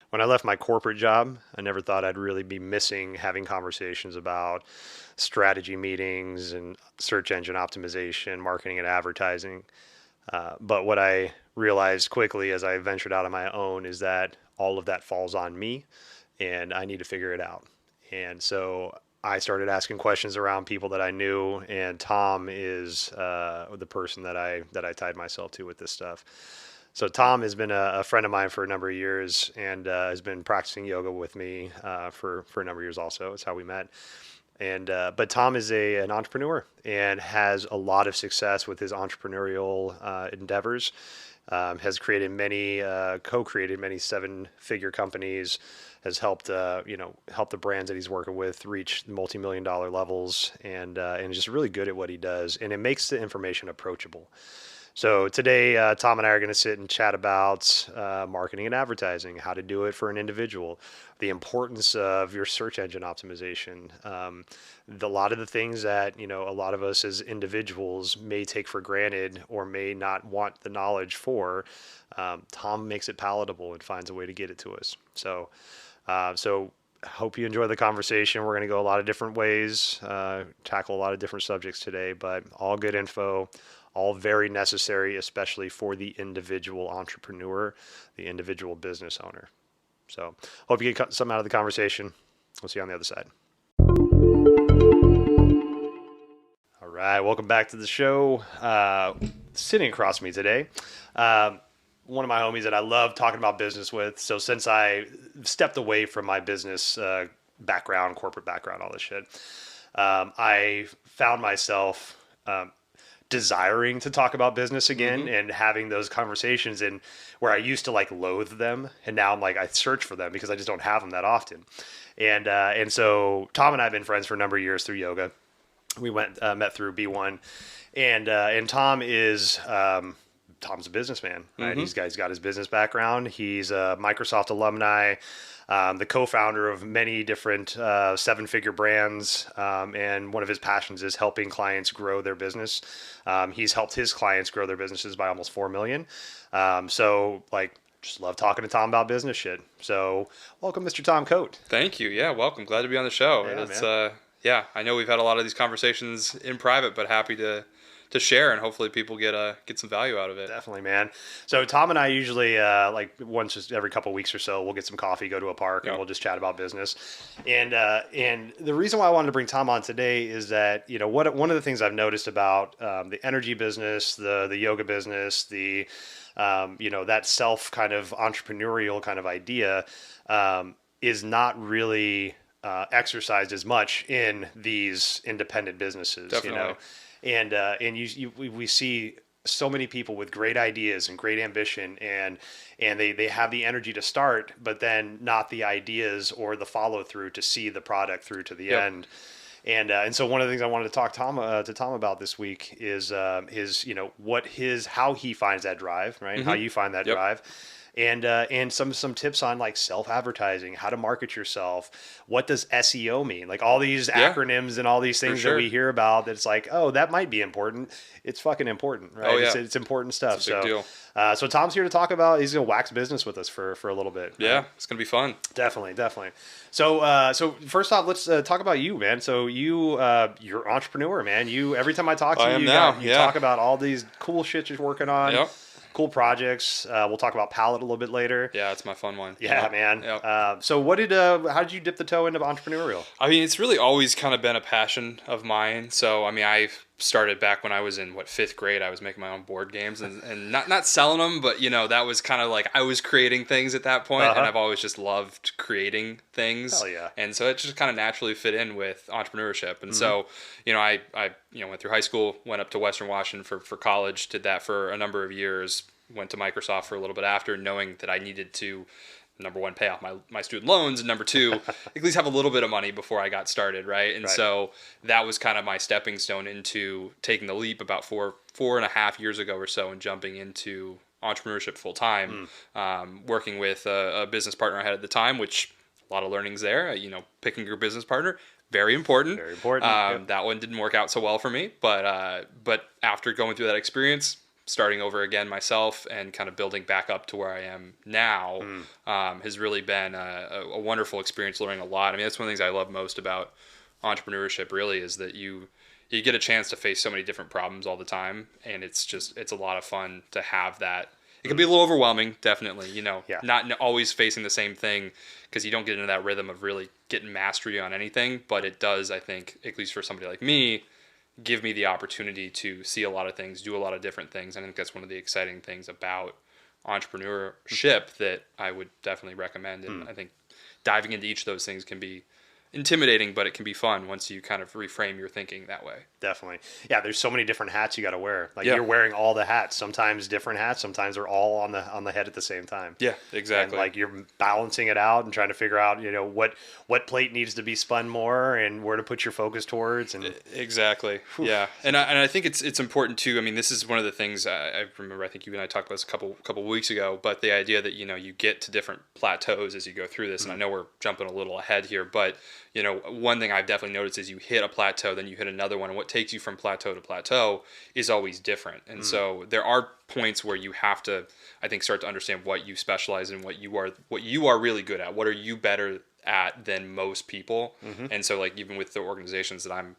When I left my corporate job, I never thought I'd really be missing having conversations about strategy meetings and search engine optimization, marketing and advertising. But what I realized quickly as I ventured out on my own is that all of that falls on me and I need to figure it out. And so I started asking questions around people that I knew, and Tom is the person that I tied myself to with this stuff. So Tom has been a friend of mine for a number of years and has been practicing yoga with me for a number of years. Also, it's how we met. And but Tom is an entrepreneur and has a lot of success with his entrepreneurial endeavors. Has created many, co-created many seven-figure companies. Has helped help the brands that he's working with reach multi-million-dollar levels, and is just really good at what he does. And it makes the information approachable. So today, Tom and I are going to sit and chat about marketing and advertising, how to do it for an individual, the importance of your search engine optimization, a lot of the things that a lot of us as individuals may take for granted or may not want the knowledge for. Tom makes it palatable and finds a way to get it to us. So hope you enjoy the conversation. We're going to go a lot of different ways, tackle a lot of different subjects today, but all good info, all very necessary, especially for the individual entrepreneur, the individual business owner. So hope you get something out of the conversation. We'll see you on the other side. All right, welcome back to the show. Sitting across me today, one of my homies that I love talking about business with. So since I stepped away from my business background, corporate background, all this shit, I found myself desiring to talk about business again and having those conversations, and where I used to like loathe them, and now I'm like I search for them because I just don't have them that often. And so Tom and I have been friends for a number of years through yoga. We met through B1, and Tom is Tom's a businessman, right? He's got his business background. He's a Microsoft alumni, the co-founder of many different seven-figure brands, and one of his passions is helping clients grow their business. He's helped his clients grow their businesses by almost 4 million. So just love talking to Tom about business shit. So welcome, Mr. Tom Cote. Thank you. Yeah, welcome. Glad to be on the show. Yeah, It's man. I know we've had a lot of these conversations in private, but happy to share, and hopefully people get some value out of it. Definitely, man. So Tom and I usually once just every couple of weeks or so, we'll get some coffee, go to a park, and we'll just chat about business. And the reason why I wanted to bring Tom on today is that one of the things I've noticed about the energy business, the yoga business, the that self kind of entrepreneurial kind of idea is not really exercised as much in these independent businesses. Definitely. We see so many people with great ideas and great ambition, and they have the energy to start, but then not the ideas or the follow through to see the product through to the end. And so one of the things I wanted to talk to Tom about this week is how he finds that drive, right? How you find that drive. And some tips on like self-advertising, how to market yourself. What does SEO mean? Like all these acronyms and all these things that we hear about, that's like, oh, that might be important. It's fucking important, right? Oh, yeah. It's important stuff. It's a big deal. So Tom's here to talk about, he's going to wax business with us for a little bit. Yeah, it's going to be fun. Definitely. So first off, let's talk about you, man. So you're an entrepreneur, man. Every time I talk to you, you talk about all these cool shit you're working on. Yep. Cool projects. We'll talk about Palette a little bit later. Yeah, it's my fun one. Yeah, man. Yep. So how did you dip the toe into entrepreneurial? I mean, it's really always kind of been a passion of mine. So, I mean, I started back when I was in, fifth grade. I was making my own board games and not selling them, but, that was kind of like I was creating things at that point, and I've always just loved creating things. Hell yeah. And so it just kind of naturally fit in with entrepreneurship. And so, I went through high school, went up to Western Washington for college, did that for a number of years, went to Microsoft for a little bit after, knowing that I needed to, number one, pay off my student loans, and number two, at least have a little bit of money before I got started, right? And so that was kind of my stepping stone into taking the leap about four and a half years ago or so, and jumping into entrepreneurship full time, working with a business partner I had at the time, which a lot of learnings there. Picking your business partner, very important. Very important. That one didn't work out so well for me, but after going through that experience, starting over again myself and kind of building back up to where I am now has really been a wonderful experience, learning a lot. I mean, that's one of the things I love most about entrepreneurship, really, is that you get a chance to face so many different problems all the time, and it's a lot of fun to have that. It can be a little overwhelming, definitely, Yeah. not always facing the same thing, because you don't get into that rhythm of really getting mastery on anything, but it does, I think, at least for somebody like me, give me the opportunity to see a lot of things, do a lot of different things. And I think that's one of the exciting things about entrepreneurship that I would definitely recommend. And I think diving into each of those things can be intimidating, but it can be fun once you kind of reframe your thinking that way. Definitely. Yeah, there's so many different hats you got to wear. Like Yeah. you're wearing all the hats. Sometimes different hats, sometimes they're all on the head at the same time. Yeah, exactly. And like you're balancing it out and trying to figure out, what plate needs to be spun more and where to put your focus towards and Exactly. Yeah, and I think it's important too. I mean, this is one of the things I remember. I think you and I talked about this a couple weeks ago. But the idea that you get to different plateaus as you go through this, and I know we're jumping a little ahead here, but one thing I've definitely noticed is you hit a plateau, then you hit another one, and what takes you from plateau to plateau is always different. And so there are points where you have to, I think, start to understand what you specialize in, what you are really good at, what are you better at than most people. And so like even with the organizations that I'm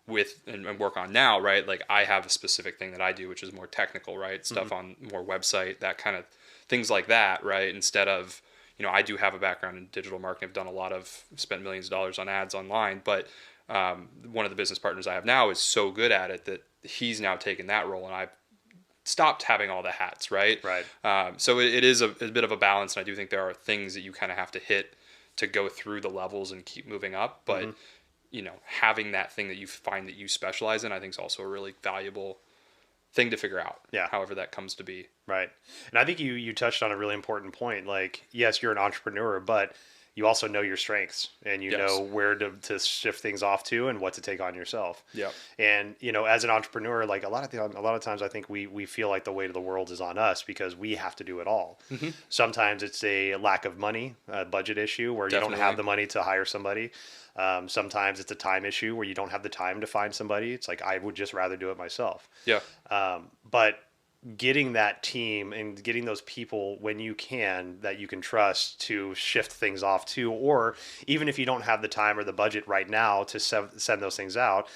with and work on now, right, like I have a specific thing that I do which is more technical, right, stuff on more website, that kind of things like that, right, instead of I do have a background in digital marketing. I've spent millions of dollars on ads online, but one of the business partners I have now is so good at it that he's now taken that role, and I've stopped having all the hats, right? Right. So it is a bit of a balance, and I do think there are things that you kind of have to hit to go through the levels and keep moving up. But having that thing that you find that you specialize in, I think is also a really valuable thing to figure out. Yeah. However that comes to be. Right. And I think you touched on a really important point. Like, yes, you're an entrepreneur, but you also know your strengths and you Yes. know where to shift things off to and what to take on yourself. Yeah. And, as an entrepreneur, like a lot of times I think we feel like the weight of the world is on us because we have to do it all. Sometimes it's a lack of money, a budget issue where you don't Definitely. have the money to hire somebody. Sometimes it's a time issue where you don't have the time to find somebody. It's like, I would just rather do it myself. Yeah. But getting that team and getting those people when you can that you can trust to shift things off to, or even if you don't have the time or the budget right now to send those things out,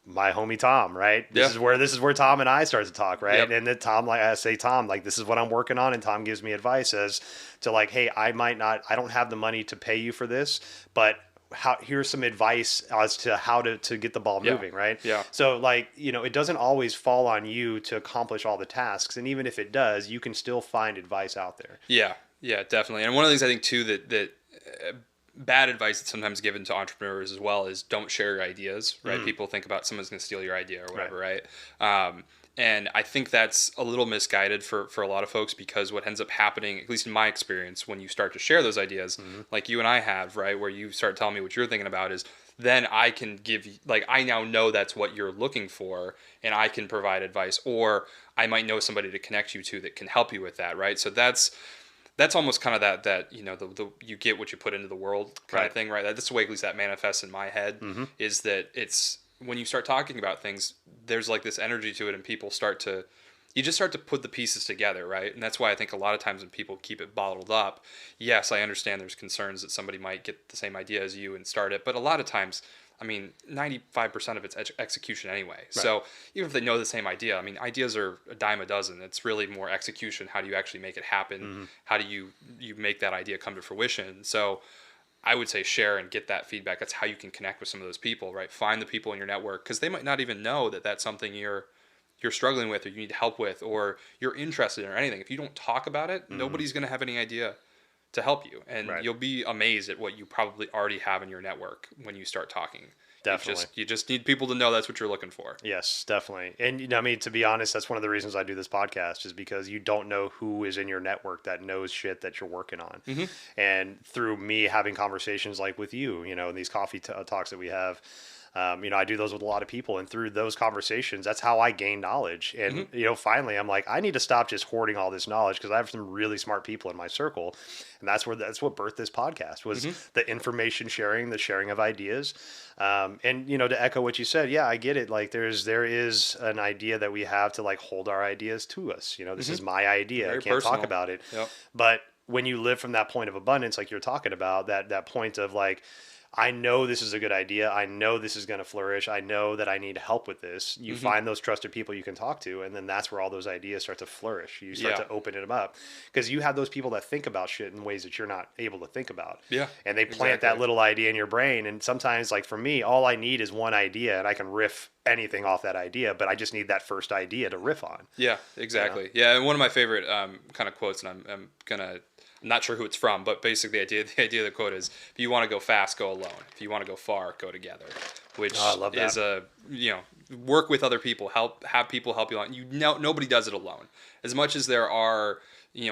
my homie Tom, right? This is where Tom and I start to talk, right? Yep. And then Tom, like I say, Tom, like this is what I'm working on, and Tom gives me advice as to like, hey, I don't have the money to pay you for this, but here's some advice as to how to get the ball moving, right? Yeah. So like, it doesn't always fall on you to accomplish all the tasks. And even if it does, you can still find advice out there. Yeah. Yeah, definitely. And one of the things I think too that bad advice that's sometimes given to entrepreneurs as well is don't share your ideas, right? People think about someone's going to steal your idea or whatever, right? And I think that's a little misguided for a lot of folks, because what ends up happening, at least in my experience, when you start to share those ideas, like you and I have, right, where you start telling me what you're thinking about, is then I can give you, like, I now know that's what you're looking for, and I can provide advice, or I might know somebody to connect you to that can help you with that, right? So that's almost kind of that the you get what you put into the world kind of thing, right? That's the way at least that manifests in my head, is that it's when you start talking about things, there's like this energy to it, and people you just start to put the pieces together, right? And that's why I think a lot of times when people keep it bottled up, yes, I understand there's concerns that somebody might get the same idea as you and start it, but a lot of times, I mean, 95% of it's execution anyway. Right. So even if they know the same idea, I mean, ideas are a dime a dozen. It's really more execution. How do you actually make it happen? How do you make that idea come to fruition? So I would say share and get that feedback. That's how you can connect with some of those people, right? Find the people in your network, because they might not even know that that's something you're struggling with, or you need help with, or you're interested in, or anything. If you don't talk about it, nobody's going to have any idea to help you. And you'll be amazed at what you probably already have in your network when you start talking. Definitely. You just need people to know that's what you're looking for. Yes, definitely. And I mean, to be honest, that's one of the reasons I do this podcast, is because you don't know who is in your network that knows shit that you're working on. And through me having conversations like with you, these coffee talks that we have, I do those with a lot of people, and through those conversations, that's how I gain knowledge. And finally, I'm like, I need to stop just hoarding all this knowledge because I have some really smart people in my circle, and that's what birthed this podcast was the information sharing, the sharing of ideas. And to echo what you said, yeah, I get it. Like there is an idea that we have to like hold our ideas to us. This is my idea. I Very can't talk personal. about it. Yep. But when you live from that point of abundance, like you're talking about, that point of like, I know this is a good idea. I know this is going to flourish. I know that I need help with this. You find those trusted people you can talk to, and then that's where all those ideas start to flourish. You start Yeah. to open them up because you have those people that think about shit in ways that you're not able to think about. Yeah, And they plant that exactly. little idea in your brain. And sometimes, like for me, all I need is one idea, and I can riff anything off that idea, but I just need that first idea to riff on. Yeah, exactly. Yeah, and one of my favorite kind of quotes, and I'm not sure who it's from, but basically the idea of the quote is, if you want to go fast, go alone. If you want to go far, go together. Which Oh, I love that. is work with other people, have people help you along. Nobody does it alone. As much as there are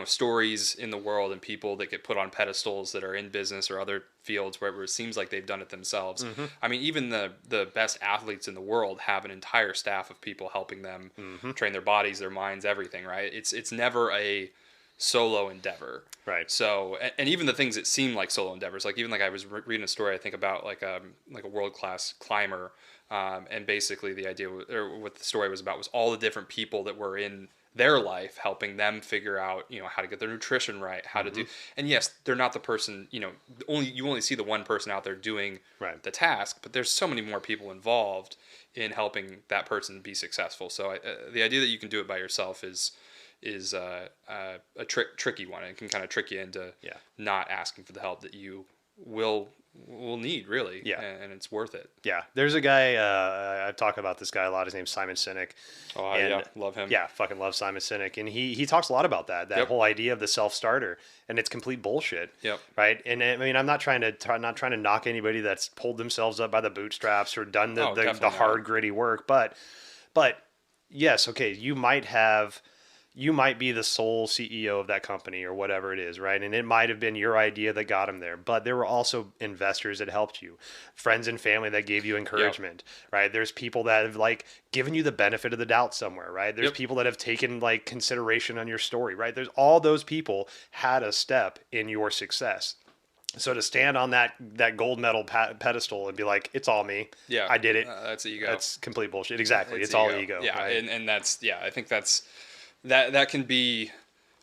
stories in the world and people that get put on pedestals that are in business or other fields where it seems like they've done it themselves. I mean, even the best athletes in the world have an entire staff of people helping them train their bodies, their minds, everything, right? It's never a solo endeavor. Right. So, and even the things that seem like solo endeavors, like even like I was reading a story, I think about like a world-class climber. And basically the idea, or what the story was about, was all the different people that were in their life helping them figure out how to get their nutrition right, how to do. And yes, they're not the person, you only see the one person out there doing Right. the task, but there's so many more people involved in helping that person be successful. So the idea that you can do it by yourself is a tricky one. It can kind of trick you into not asking for the help that you will need, really. Yeah. And it's worth it. Yeah, there's a guy, I've talked about this guy a lot. His name's Simon Sinek. Oh, And yeah, love him. Yeah, fucking love Simon Sinek. And he talks a lot about that Yep. whole idea of the self-starter, and it's complete bullshit. Yep. Right? And I mean, I'm not trying to knock anybody that's pulled themselves up by the bootstraps or done the definitely not. hard, gritty work. But yes, okay, you might be the sole CEO of that company or whatever it is, right? And it might have been your idea that got him there, but there were also investors that helped you, friends and family that gave you encouragement, right? There's people that have like given you the benefit of the doubt somewhere, right? There's people that have taken like consideration on your story, right? There's all those people had a step in your success. So to stand on that gold medal pedestal and be like, it's all me. Yeah. I did it. That's ego. That's complete bullshit. Exactly. It's all ego. Yeah. Right? And that's, I think that can be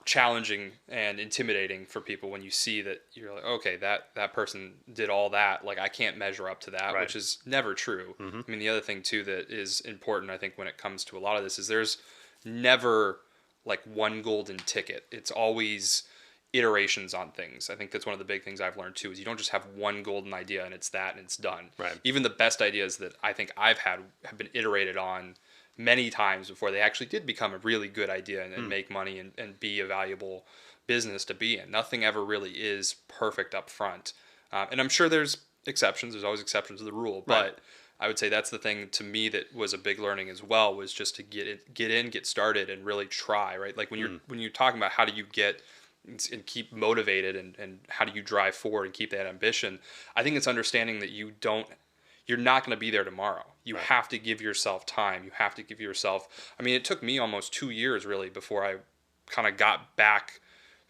challenging and intimidating for people when you see that you're like, okay, that person did all that. Like, I can't measure up to that, Right. which is never true. I mean, the other thing too that is important, I think, when it comes to a lot of this is there's never like one golden ticket. It's always iterations on things. I think that's one of the big things I've learned too, is you don't just have one golden idea and it's that and it's done. Right. Even the best ideas that I think I've had have been iterated on many times before they actually did become a really good idea and make money and be a valuable business to be in. Nothing ever really is perfect up front. And I'm sure there's exceptions. There's always exceptions to the rule. Right. But I would say that's the thing to me that was a big learning as well, was just to get started and really try, right? Like when you're talking about how do you get and keep motivated and how do you drive forward and keep that ambition, I think it's understanding that you're not going to be there tomorrow. You have to give yourself time. You have to give yourself, I mean, it took me almost 2 years really before I kind of got back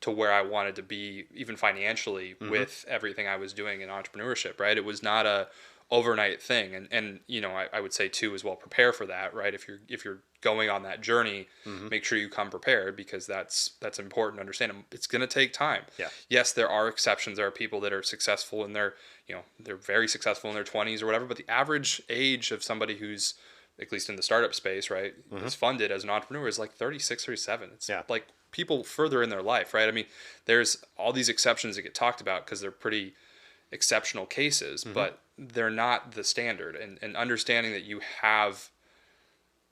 to where I wanted to be, even financially, with everything I was doing in entrepreneurship, right? It was not a overnight thing. And I would say too, as well, prepare for that, right? If you're going on that journey, make sure you come prepared, because that's important to understand. It's going to take time. Yeah. Yes, there are exceptions. There are people that are successful and they're very successful in their 20s or whatever, but the average age of somebody who's, at least in the startup space, right, is funded as an entrepreneur is like 36, 37. It's like people further in their life, right? I mean, there's all these exceptions that get talked about because they're pretty exceptional cases, but they're not the standard. And understanding that you have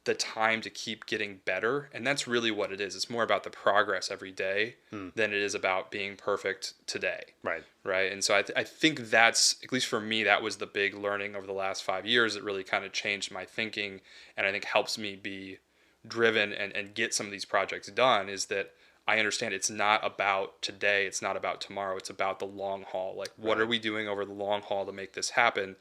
the time to keep getting better, and that's really what it is. It's more about the progress every day than it is about being perfect today. Right. And so I think that's, at least for me, that was the big learning over the last 5 years that really kind of changed my thinking, and I think helps me be driven and get some of these projects done, is that I understand it's not about today, it's not about tomorrow, it's about the long haul. Like, what are we doing over the long haul to make this happen?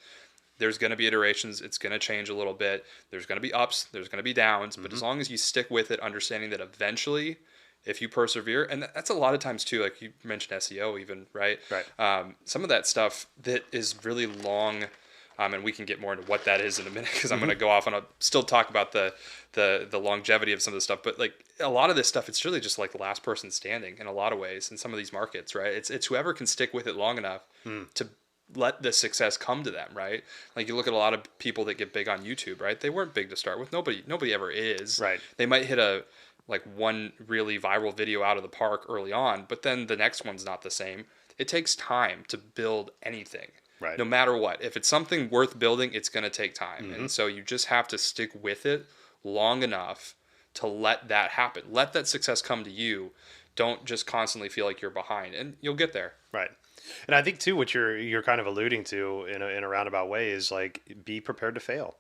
There's going to be iterations. It's going to change a little bit. There's going to be ups. There's going to be downs. But as long as you stick with it, understanding that eventually, if you persevere, and that's a lot of times too, like you mentioned SEO even, right? Right. Some of that stuff that is really long, and we can get more into what that is in a minute because I'm going to go off and I'll still talk about the longevity of some of the stuff. But like a lot of this stuff, it's really just like the last person standing in a lot of ways in some of these markets, right? It's whoever can stick with it long enough to let the success come to them, right? Like you look at a lot of people that get big on YouTube, right? They weren't big to start with. Nobody ever is. Right. They might hit a like one really viral video out of the park early on, but then the next one's not the same. It takes time to build anything. Right. No matter what. If it's something worth building, it's going to take time. And so you just have to stick with it long enough to let that happen. Let that success come to you. Don't just constantly feel like you're behind, and you'll get there. Right. And I think too, what you're kind of alluding to in a roundabout way is like be prepared to fail.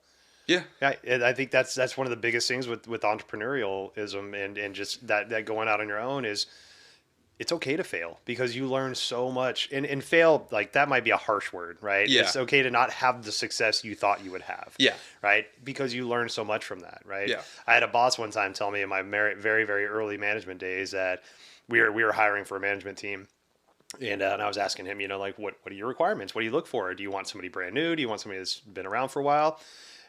Yeah. Yeah, and I think that's one of the biggest things with entrepreneurialism and just that going out on your own is it's okay to fail because you learn so much and fail, like that might be a harsh word, right? Yeah. It's okay to not have the success you thought you would have. Yeah. Right. Because you learn so much from that. Right. Yeah. I had a boss one time tell me in my very, very early management days that we were hiring for a management team. And I was asking him, like, what are your requirements? What do you look for? Do you want somebody brand new? Do you want somebody that's been around for a while?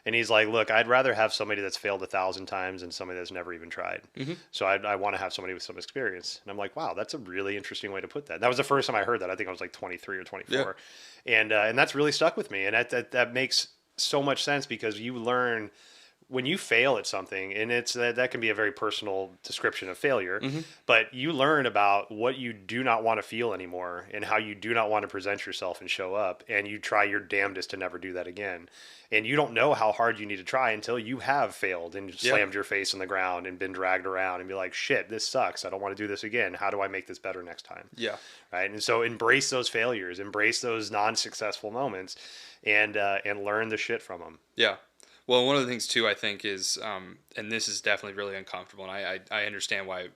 And he's like, look, I'd rather have somebody that's failed 1,000 times than somebody that's never even tried. So I want to have somebody with some experience. And I'm like, wow, that's a really interesting way to put that. That was the first time I heard that. I think I was like 23 or 24. Yeah. And that's really stuck with me. And that makes so much sense because you learn when you fail at something, and that can be a very personal description of failure, but you learn about what you do not want to feel anymore and how you do not want to present yourself and show up, and you try your damnedest to never do that again. And you don't know how hard you need to try until you have failed and slammed your face on the ground and been dragged around and be like, shit, this sucks. I don't want to do this again. How do I make this better next time? Yeah. Right. And so embrace those failures, embrace those non-successful moments, and learn the shit from them. Yeah. Well, one of the things too, I think is, and this is definitely really uncomfortable, and I understand why.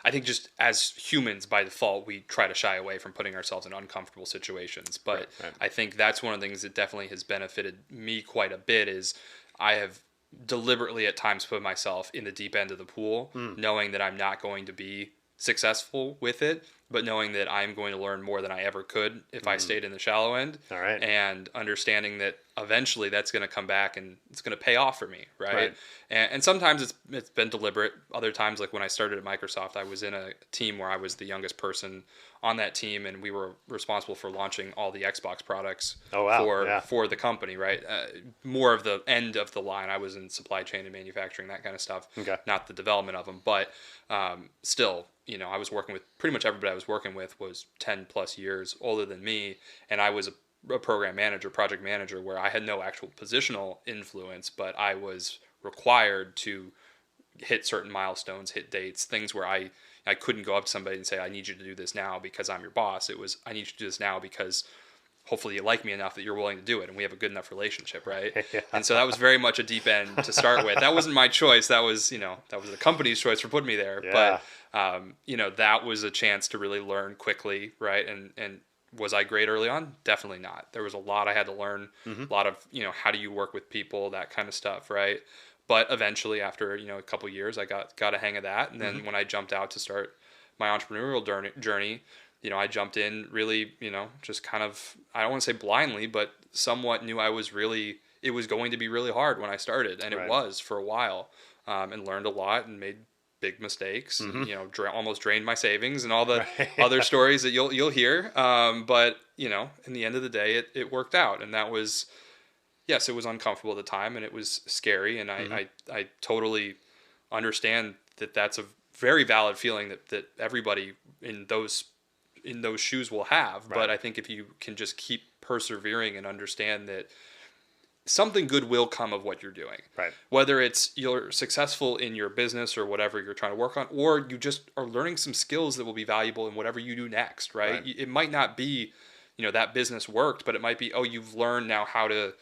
I think just as humans, by default, we try to shy away from putting ourselves in uncomfortable situations. But right. I think that's one of the things that definitely has benefited me quite a bit is I have deliberately at times put myself in the deep end of the pool, knowing that I'm not going to be successful with it, but knowing that I'm going to learn more than I ever could if I stayed in the shallow end. All right. And understanding that eventually that's going to come back and it's going to pay off for me, right? And sometimes it's been deliberate. Other times, like when I started at Microsoft, I was in a team where I was the youngest person on that team, and we were responsible for launching all the Xbox products for the company, right? More of the end of the line. I was in supply chain and manufacturing, that kind of stuff, not the development of them. But still, I was working with pretty much everybody I was working with was 10 plus years older than me, and I was a program manager, project manager, where I had no actual positional influence, but I was required to hit certain milestones, hit dates, things where I couldn't go up to somebody and say, I need you to do this now because I'm your boss. It was, I need you to do this now because hopefully you like me enough that you're willing to do it and we have a good enough relationship, right? And so that was very much a deep end to start with. That wasn't my choice. That was the company's choice for putting me there. But that was a chance to really learn quickly, right? And was I great early on? Definitely not. There was a lot I had to learn, a lot of, how do you work with people, that kind of stuff, right? But eventually after, a couple of years, I got a hang of that. And then when I jumped out to start my entrepreneurial journey, I jumped in really, just kind of, I don't want to say blindly, but somewhat knew it was going to be really hard when I started. And it was for a while, and learned a lot and made big mistakes, and, almost drained my savings and all the other stories that you'll hear. But, in the end of the day, it worked out. And that was, yes, it was uncomfortable at the time and it was scary. And I totally understand that that's a very valid feeling that everybody in those shoes will have. But I think if you can just keep persevering and understand that something good will come of what you're doing. Right. Whether it's you're successful in your business or whatever you're trying to work on, or you just are learning some skills that will be valuable in whatever you do next, right? It might not be, that business worked, but it might be, you've learned now how to,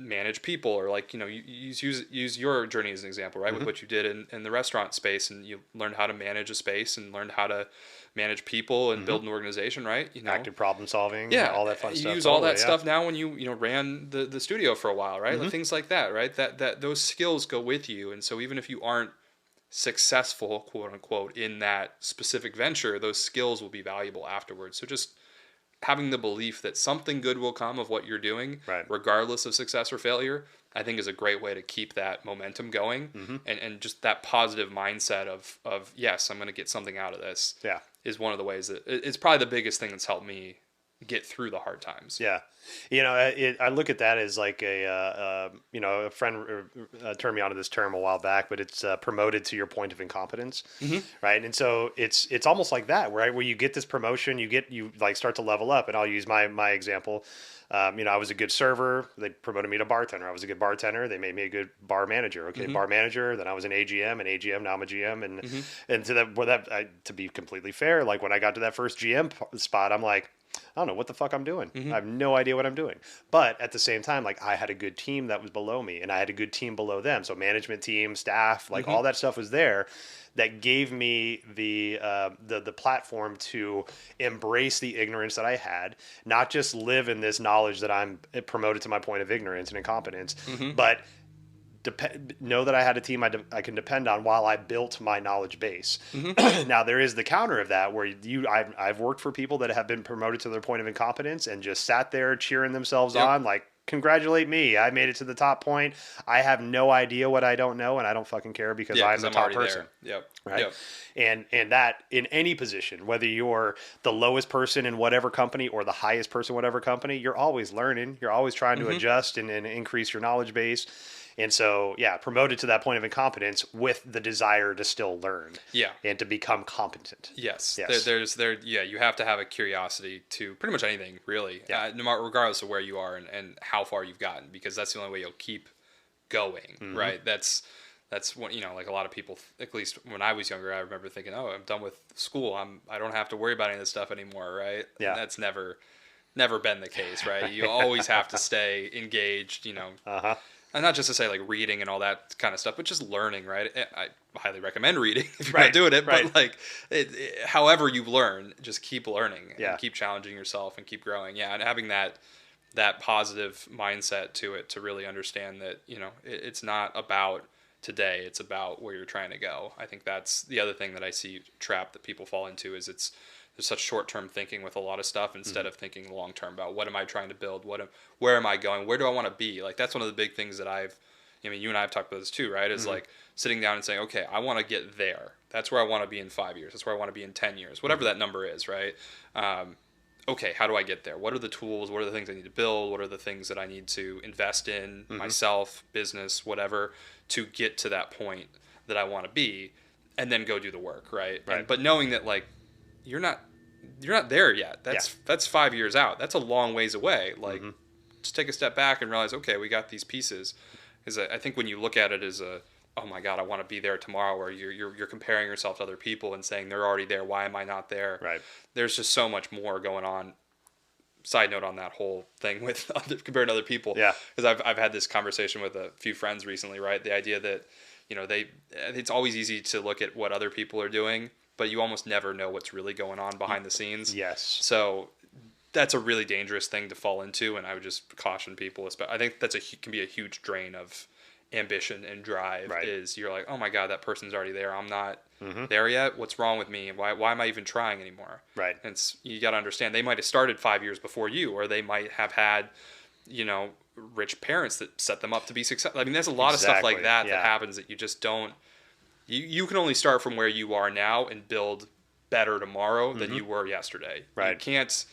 manage people, or like, you use your journey as an example, right? With Mm-hmm. what you did in the restaurant space, and you learned how to manage a space and learned how to manage people and Mm-hmm. build an organization, right? Active problem solving, Yeah, all that fun you stuff. use all that Totally. Yeah. stuff now when you ran the studio for a while, right? Like Mm-hmm. things like that, right? That those skills go with you, and so even if you aren't successful, quote unquote, in that specific venture, those skills will be valuable afterwards. So just having the belief that something good will come of what you're doing, Right. regardless of success or failure, I think is a great way to keep that momentum going, Mm-hmm. and just that positive mindset of yes, I'm going to get something out of this Yeah. is one of the ways that it's probably the biggest thing that's helped me get through the hard times. Yeah. I look at that as like a friend turned me onto this term a while back, but it's promoted to your point of incompetence, Mm-hmm. right? And so it's almost like that, right? Where you get this promotion, you like start to level up. And I'll use my example. I was a good server. They promoted me to bartender. I was a good bartender. They made me a good bar manager. Okay, Mm-hmm. bar manager. Then I was an AGM. Now I'm a GM. And Mm-hmm. to be completely fair, like when I got to that first GM spot, I'm like, I don't know what the fuck I'm doing. Mm-hmm. I have no idea what I'm doing. But at the same time, like I had a good team that was below me, and I had a good team below them. So management team, staff, like Mm-hmm. all that stuff was there. That gave me the platform to embrace the ignorance that I had, not just live in this knowledge that I'm promoted to my point of ignorance and incompetence, Mm-hmm. but know that I had a team I can depend on while I built my knowledge base. Mm-hmm. Now there is the counter of that where I've worked for people that have been promoted to their point of incompetence and just sat there cheering themselves Yep. on like, congratulate me, I made it to the top point. I have no idea what I don't know, and I don't fucking care because Yeah, I'm because the I'm top already person. there. Yep. Right. Yep. And that in any position, whether you're the lowest person in whatever company or the highest person in whatever company, you're always learning. You're always trying to Mm-hmm. adjust and increase your knowledge base. And so, yeah, promoted to that point of incompetence with the desire to still learn Yeah. and to become competent. Yes. Yes. Yeah, you have to have a curiosity to pretty much anything, really. Yeah. No matter, regardless of where you are and how far you've gotten, because that's the only way you'll keep going, Mm-hmm. right? That's what, like a lot of people, at least when I was younger, I remember thinking, oh, I'm done with school. I don't have to worry about any of this stuff anymore, right? Yeah. And that's never been the case, right? You always have to stay engaged, Uh-huh. and not just to say like reading and all that kind of stuff, but just learning, right? I highly recommend reading if you're Right, not doing it, right. but like, however you learn, just keep learning Yeah. and keep challenging yourself and keep growing. Yeah, and having that positive mindset to it to really understand that it's not about today, it's about where you're trying to go. I think that's the other thing that I see trap that people fall into is there's such short-term thinking with a lot of stuff instead of thinking long-term about what am I trying to build, where am I going, where do I want to be. Like that's one of the big things that you and I have talked about this too, right? Is like sitting down and saying, okay, I want to get there. That's where I want to be in 5 years. That's where I want to be in 10 years, whatever that number is, right? Okay, how do I get there? What are the tools? What are the things I need to build? What are the things that I need to invest in myself, business, whatever, to get to that point that I want to be, and then go do the work, right? Right. But knowing that like you're not there yet. That's 5 years out. That's a long ways away. Like just take a step back and realize, okay, we got these pieces. Because I think when you look at it as oh my God, I want to be there tomorrow, where you're comparing yourself to other people and saying they're already there. Why am I not there? Right. There's just so much more going on. Side note on that whole thing with comparing to other people. Yeah. Because I've had this conversation with a few friends recently, right? The idea that, it's always easy to look at what other people are doing, but you almost never know what's really going on behind the scenes. Yes. So that's a really dangerous thing to fall into, and I would just caution people. I think can be a huge drain of ambition and drive. Right. Is you're like, oh my God, that person's already there. I'm not there yet. What's wrong with me? Why am I even trying anymore? Right. And you got to understand they might have started 5 years before you, or they might have had, rich parents that set them up to be successful. I mean, there's a lot of stuff like that that happens that you just don't. You can only start from where you are now and build better tomorrow than you were yesterday. Right. You can't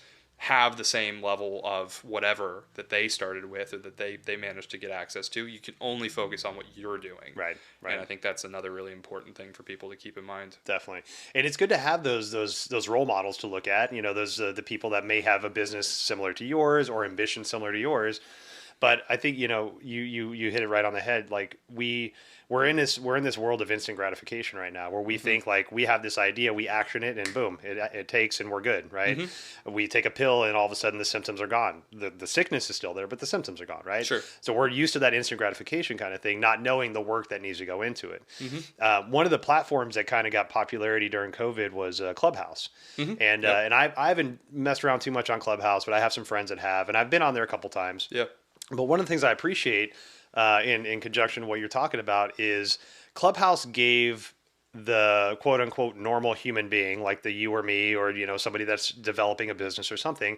have the same level of whatever that they started with or that they managed to get access to. You can only focus on what you're doing. Right. Right. And I think that's another really important thing for people to keep in mind. Definitely. And it's good to have those role models to look at, those the people that may have a business similar to yours or ambition similar to yours. But I think, you hit it right on the head. Like we're in this world of instant gratification right now, where we think like we have this idea, we action it, and boom, it takes, and we're good, right? We take a pill, and all of a sudden the symptoms are gone. The sickness is still there, but the symptoms are gone, right? Sure. So we're used to that instant gratification kind of thing, not knowing the work that needs to go into it. One of the platforms that kind of got popularity during COVID was Clubhouse, and I haven't messed around too much on Clubhouse, but I have some friends that have, and I've been on there a couple times. Yep. But one of the things I appreciate in conjunction with what you're talking about is Clubhouse gave the quote unquote normal human being, like the you or me, or somebody that's developing a business or something,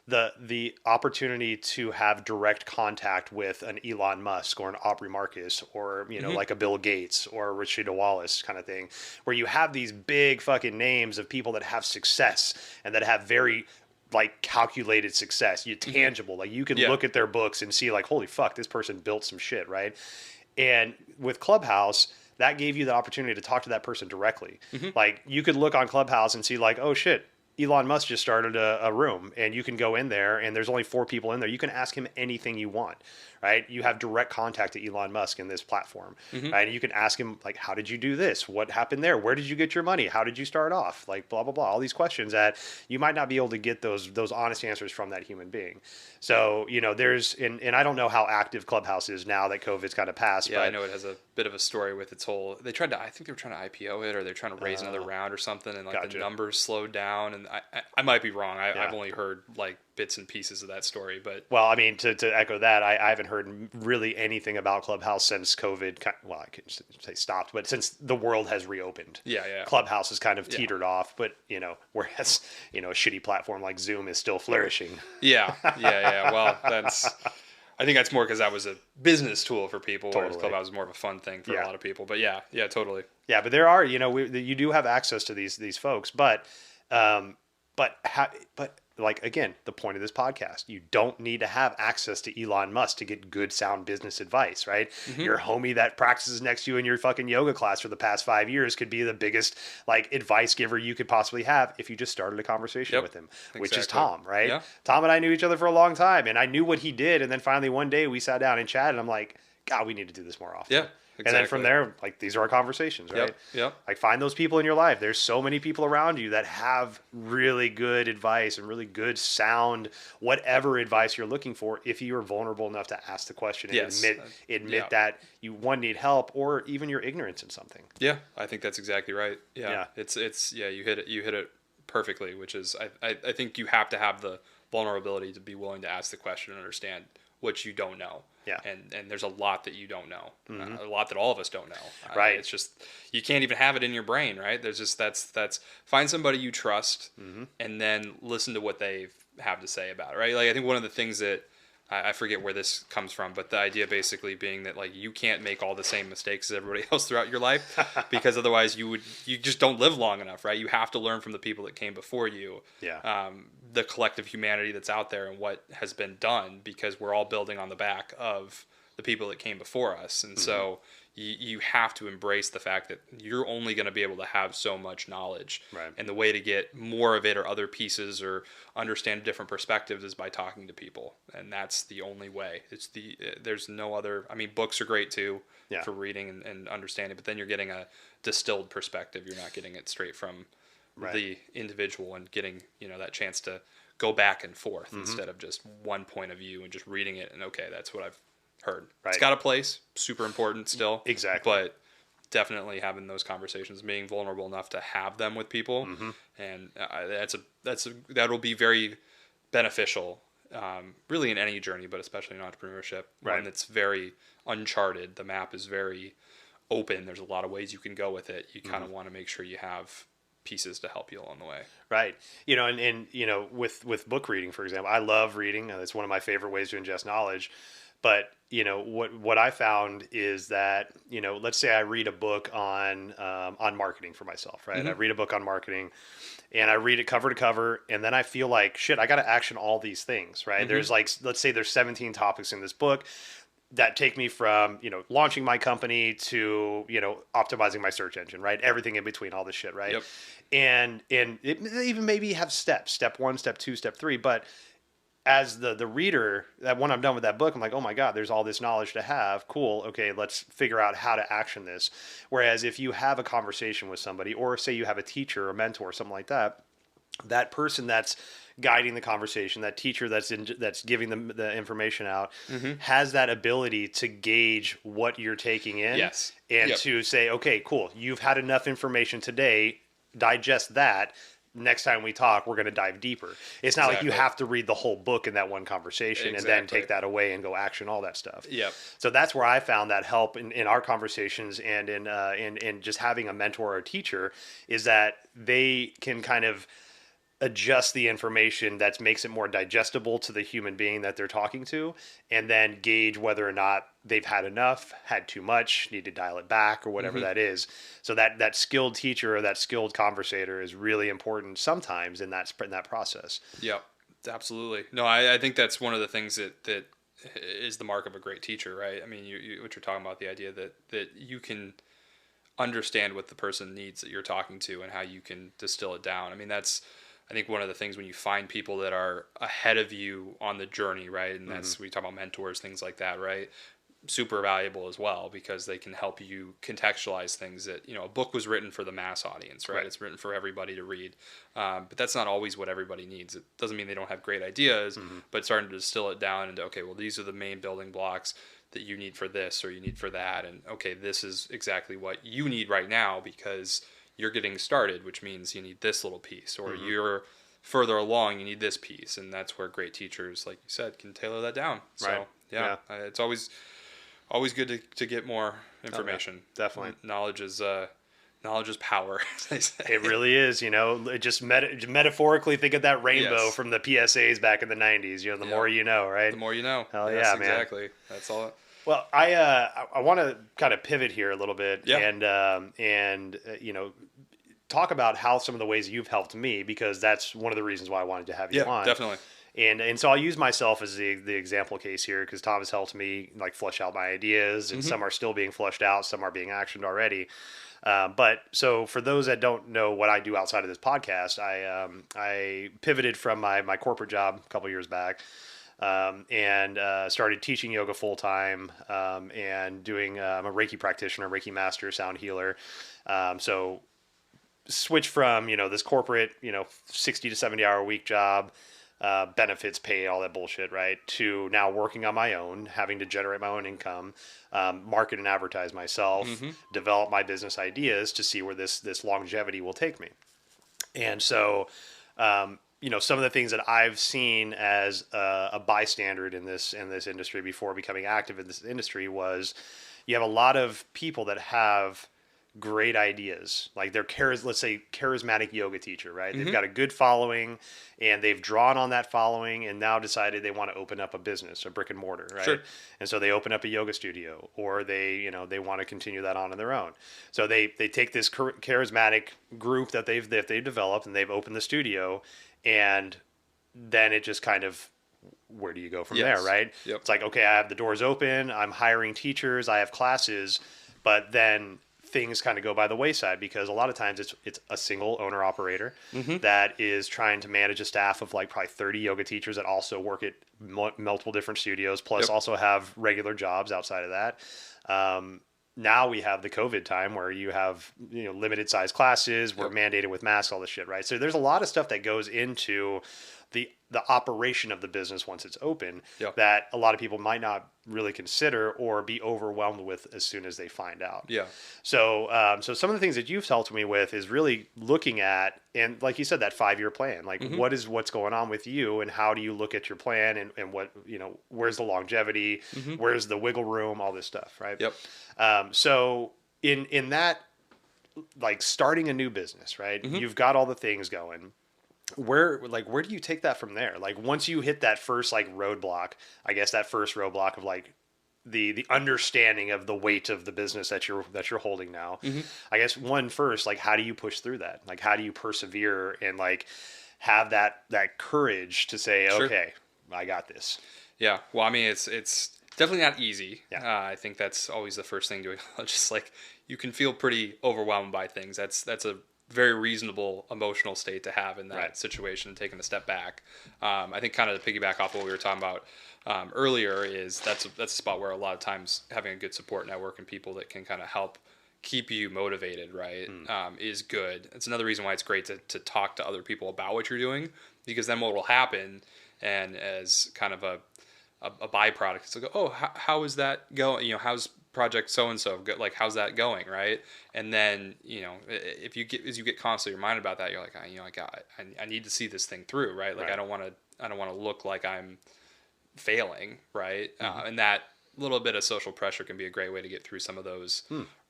the opportunity to have direct contact with an Elon Musk or an Aubrey Marcus, or like a Bill Gates or a Rashida Wallace kind of thing, where you have these big fucking names of people that have success and that have very like calculated success, tangible, like you can look at their books and see like, holy fuck, this person built some shit, right? And with Clubhouse, that gave you the opportunity to talk to that person directly. Like you could look on Clubhouse and see like, oh shit, Elon Musk just started a room, and you can go in there and there's only 4 people in there. You can ask him anything you want, right? You have direct contact to Elon Musk in this platform, right? And you can ask him like, how did you do this? What happened there? Where did you get your money? How did you start off? Like blah, blah, blah. All these questions that you might not be able to get those honest answers from that human being. So, and I don't know how active Clubhouse is now that COVID's kind of passed. Yeah, but I know it has a bit of a story with its whole. I think they were trying to IPO it, or they're trying to raise another round or something, and like Gotcha. the numbers slowed down. And I might be wrong. I've only heard like bits and pieces of that story, but well, I mean, to echo that, I haven't heard really anything about Clubhouse since COVID. Well, I could say stopped, but since the world has reopened, yeah. Clubhouse has kind of teetered off. But whereas a shitty platform like Zoom is still flourishing. Yeah. Well, I think that's more because that was a business tool for people, whereas Clubhouse was more of a fun thing for a lot of people. But yeah, totally. Yeah, but there are, you do have access to these folks, but like, again, the point of this podcast, you don't need to have access to Elon Musk to get good, sound business advice, right? Your homie that practices next to you in your fucking yoga class for the past 5 years could be the biggest like advice giver you could possibly have if you just started a conversation with him, which is Tom, right? Yeah. Tom and I knew each other for a long time, and I knew what he did, and then finally one day we sat down and chatted, and I'm like, God, we need to do this more often. Yeah. Exactly. And then from there, like, these are our conversations, right? Yep. Like, find those people in your life. There's so many people around you that have really good advice and really good sound, whatever advice you're looking for, if you are vulnerable enough to ask the question and admit that you, need help, or even your ignorance in something. Yeah, I think that's exactly right. Yeah. It's you hit it perfectly, which is, I think you have to have the vulnerability to be willing to ask the question and understand what you don't know. Yeah. And there's a lot that you don't know, a lot that all of us don't know. Right. It's just, you can't even have it in your brain, right? There's just, that's find somebody you trust and then listen to what they have to say about it, right? Like, I think one of the things that, I forget where this comes from, but the idea basically being that like you can't make all the same mistakes as everybody else throughout your life, because otherwise you just don't live long enough, right? You have to learn from the people that came before you, the collective humanity that's out there and what has been done, because we're all building on the back of the people that came before us, and so you have to embrace the fact that you're only going to be able to have so much knowledge. Right. And the way to get more of it or other pieces or understand different perspectives is by talking to people. And that's the only way. There's no other, I mean, books are great too for reading and understanding, but then you're getting a distilled perspective. You're not getting it straight from the individual and getting, that chance to go back and forth instead of just one point of view and just reading it and, okay, that's what I've heard. Right. It's got a place, super important still. Exactly. But definitely having those conversations, being vulnerable enough to have them with people, and that'll be very beneficial, really in any journey, but especially in entrepreneurship. Right. One that's very uncharted. The map is very open. There's a lot of ways you can go with it. You kind of want to make sure you have pieces to help you along the way. Right. And with book reading, for example, I love reading. It's one of my favorite ways to ingest knowledge. But, what I found is that, let's say I read a book on marketing for myself, right? I read a book on marketing and I read it cover to cover, and then I feel like, shit, I got to action all these things, right? There's like, let's say there's 17 topics in this book that take me from, launching my company to, optimizing my search engine, right? Everything in between, all this shit, right? Yep. And it even maybe have steps, step 1, step 2, step 3, but as the reader, that when I'm done with that book, I'm like, oh my God, there's all this knowledge to have. Cool. Okay, let's figure out how to action this. Whereas if you have a conversation with somebody, or say you have a teacher or mentor or something like that, that person that's guiding the conversation, that teacher that's giving them the information out, has that ability to gauge what you're taking in, Yes. and Yep. to say, okay, cool, you've had enough information today, digest that. Next time we talk, we're going to dive deeper. It's not like you Exactly. have to read the whole book in that one conversation and then Exactly. take that away and go action all that stuff. Yep. So that's where I found that help in our conversations, and in just having a mentor or a teacher, is that they can kind of adjust the information that makes it more digestible to the human being that they're talking to, and then gauge whether or not they've had enough, had too much, need to dial it back, or whatever that is. So that skilled teacher or that skilled conversator is really important sometimes in that process. Yep. Absolutely. No, I think that's one of the things that is the mark of a great teacher, right? I mean, what you're talking about, the idea that you can understand what the person needs that you're talking to and how you can distill it down. I mean, that's, I think, one of the things when you find people that are ahead of you on the journey, right? And that's, we talk about mentors, things like that, right? Super valuable as well, because they can help you contextualize things that, a book was written for the mass audience, right? Right. It's written for everybody to read. But that's not always what everybody needs. It doesn't mean they don't have great ideas, but starting to distill it down into, okay, well, these are the main building blocks that you need for this or you need for that. And okay, this is exactly what you need right now because you're getting started, which means you need this little piece, or you're further along, you need this piece. And that's where great teachers, like you said, can tailor that down. So Right. it's always good to get more information. Definitely. Knowledge is power, as they say. It really is, it just metaphorically think of that rainbow Yes. from the PSAs back in the 90s, the more you know, right? The more you know. Hell Yes, yeah, man. exactly. That's all. Well, I want to kind of pivot here a little bit, Yeah. and talk about how some of the ways you've helped me, because that's one of the reasons why I wanted to have you on. Definitely. And so I'll use myself as the example case here, because Tom has helped me like flesh out my ideas, and some are still being fleshed out, some are being actioned already. But so for those that don't know what I do outside of this podcast, I pivoted from my corporate job a couple years back, and started teaching yoga full time, and doing. I'm a Reiki practitioner, Reiki master, sound healer. So switch from this corporate 60 to 70 hour a week job, benefits, pay, all that bullshit, right, to now working on my own, having to generate my own income, market and advertise myself, develop my business ideas to see where this longevity will take me. And so some of the things that I've seen as a bystander in this industry before becoming active in this industry was, you have a lot of people that have great ideas, like they're let's say charismatic yoga teacher, right? They've got a good following, and they've drawn on that following, and now decided they want to open up a business, a brick and mortar, right? Sure. And so they open up a yoga studio, or they they want to continue that on their own. So they take this charismatic group that they've developed, and they've opened the studio, and then it just kind of, where do you go from there, right? Yep. It's like, okay, I have the doors open, I'm hiring teachers, I have classes, but then things kind of go by the wayside, because a lot of times it's a single owner operator that is trying to manage a staff of like probably 30 yoga teachers that also work at multiple different studios, plus also have regular jobs outside of that. Now we have the COVID time where you have limited size classes, we're mandated with masks, all this shit, right? So there's a lot of stuff that goes into the operation of the business once it's open, that a lot of people might not really consider or be overwhelmed with as soon as they find out. Yeah. So so some of the things that you've helped me with is really looking at, and like you said, that 5-year plan, like what's going on with you, and how do you look at your plan, and what, where's the longevity, where's the wiggle room, all this stuff, right? Yep. So in that, like starting a new business, right? You've got all the things going. Where do you take that from there? Like once you hit that first roadblock, I guess that first roadblock of like the understanding of the weight of the business that you're holding now. I guess first, how do you push through that? Like how do you persevere and have that courage to say, Sure. okay, I got this. Yeah. Well, I mean, it's definitely not easy. Yeah. I think that's always the first thing to acknowledge. Just you can feel pretty overwhelmed by things. That's a very reasonable emotional state to have in that Right. situation, taking a step back. I think kind of to piggyback off what we were talking about earlier is that's a spot where a lot of times having a good support network and people that can kind of help keep you motivated, right, is good. It's another reason why it's great to talk to other people about what you're doing, because then what will happen, and as kind of a byproduct, it's like, oh, how is that going? How's project so and so, like, how's that going, right? And then if you get as you get constantly reminded about that, you're like, I need to see this thing through, right? Like, Right. I don't want to look like I'm failing, right? And that little bit of social pressure can be a great way to get through some of those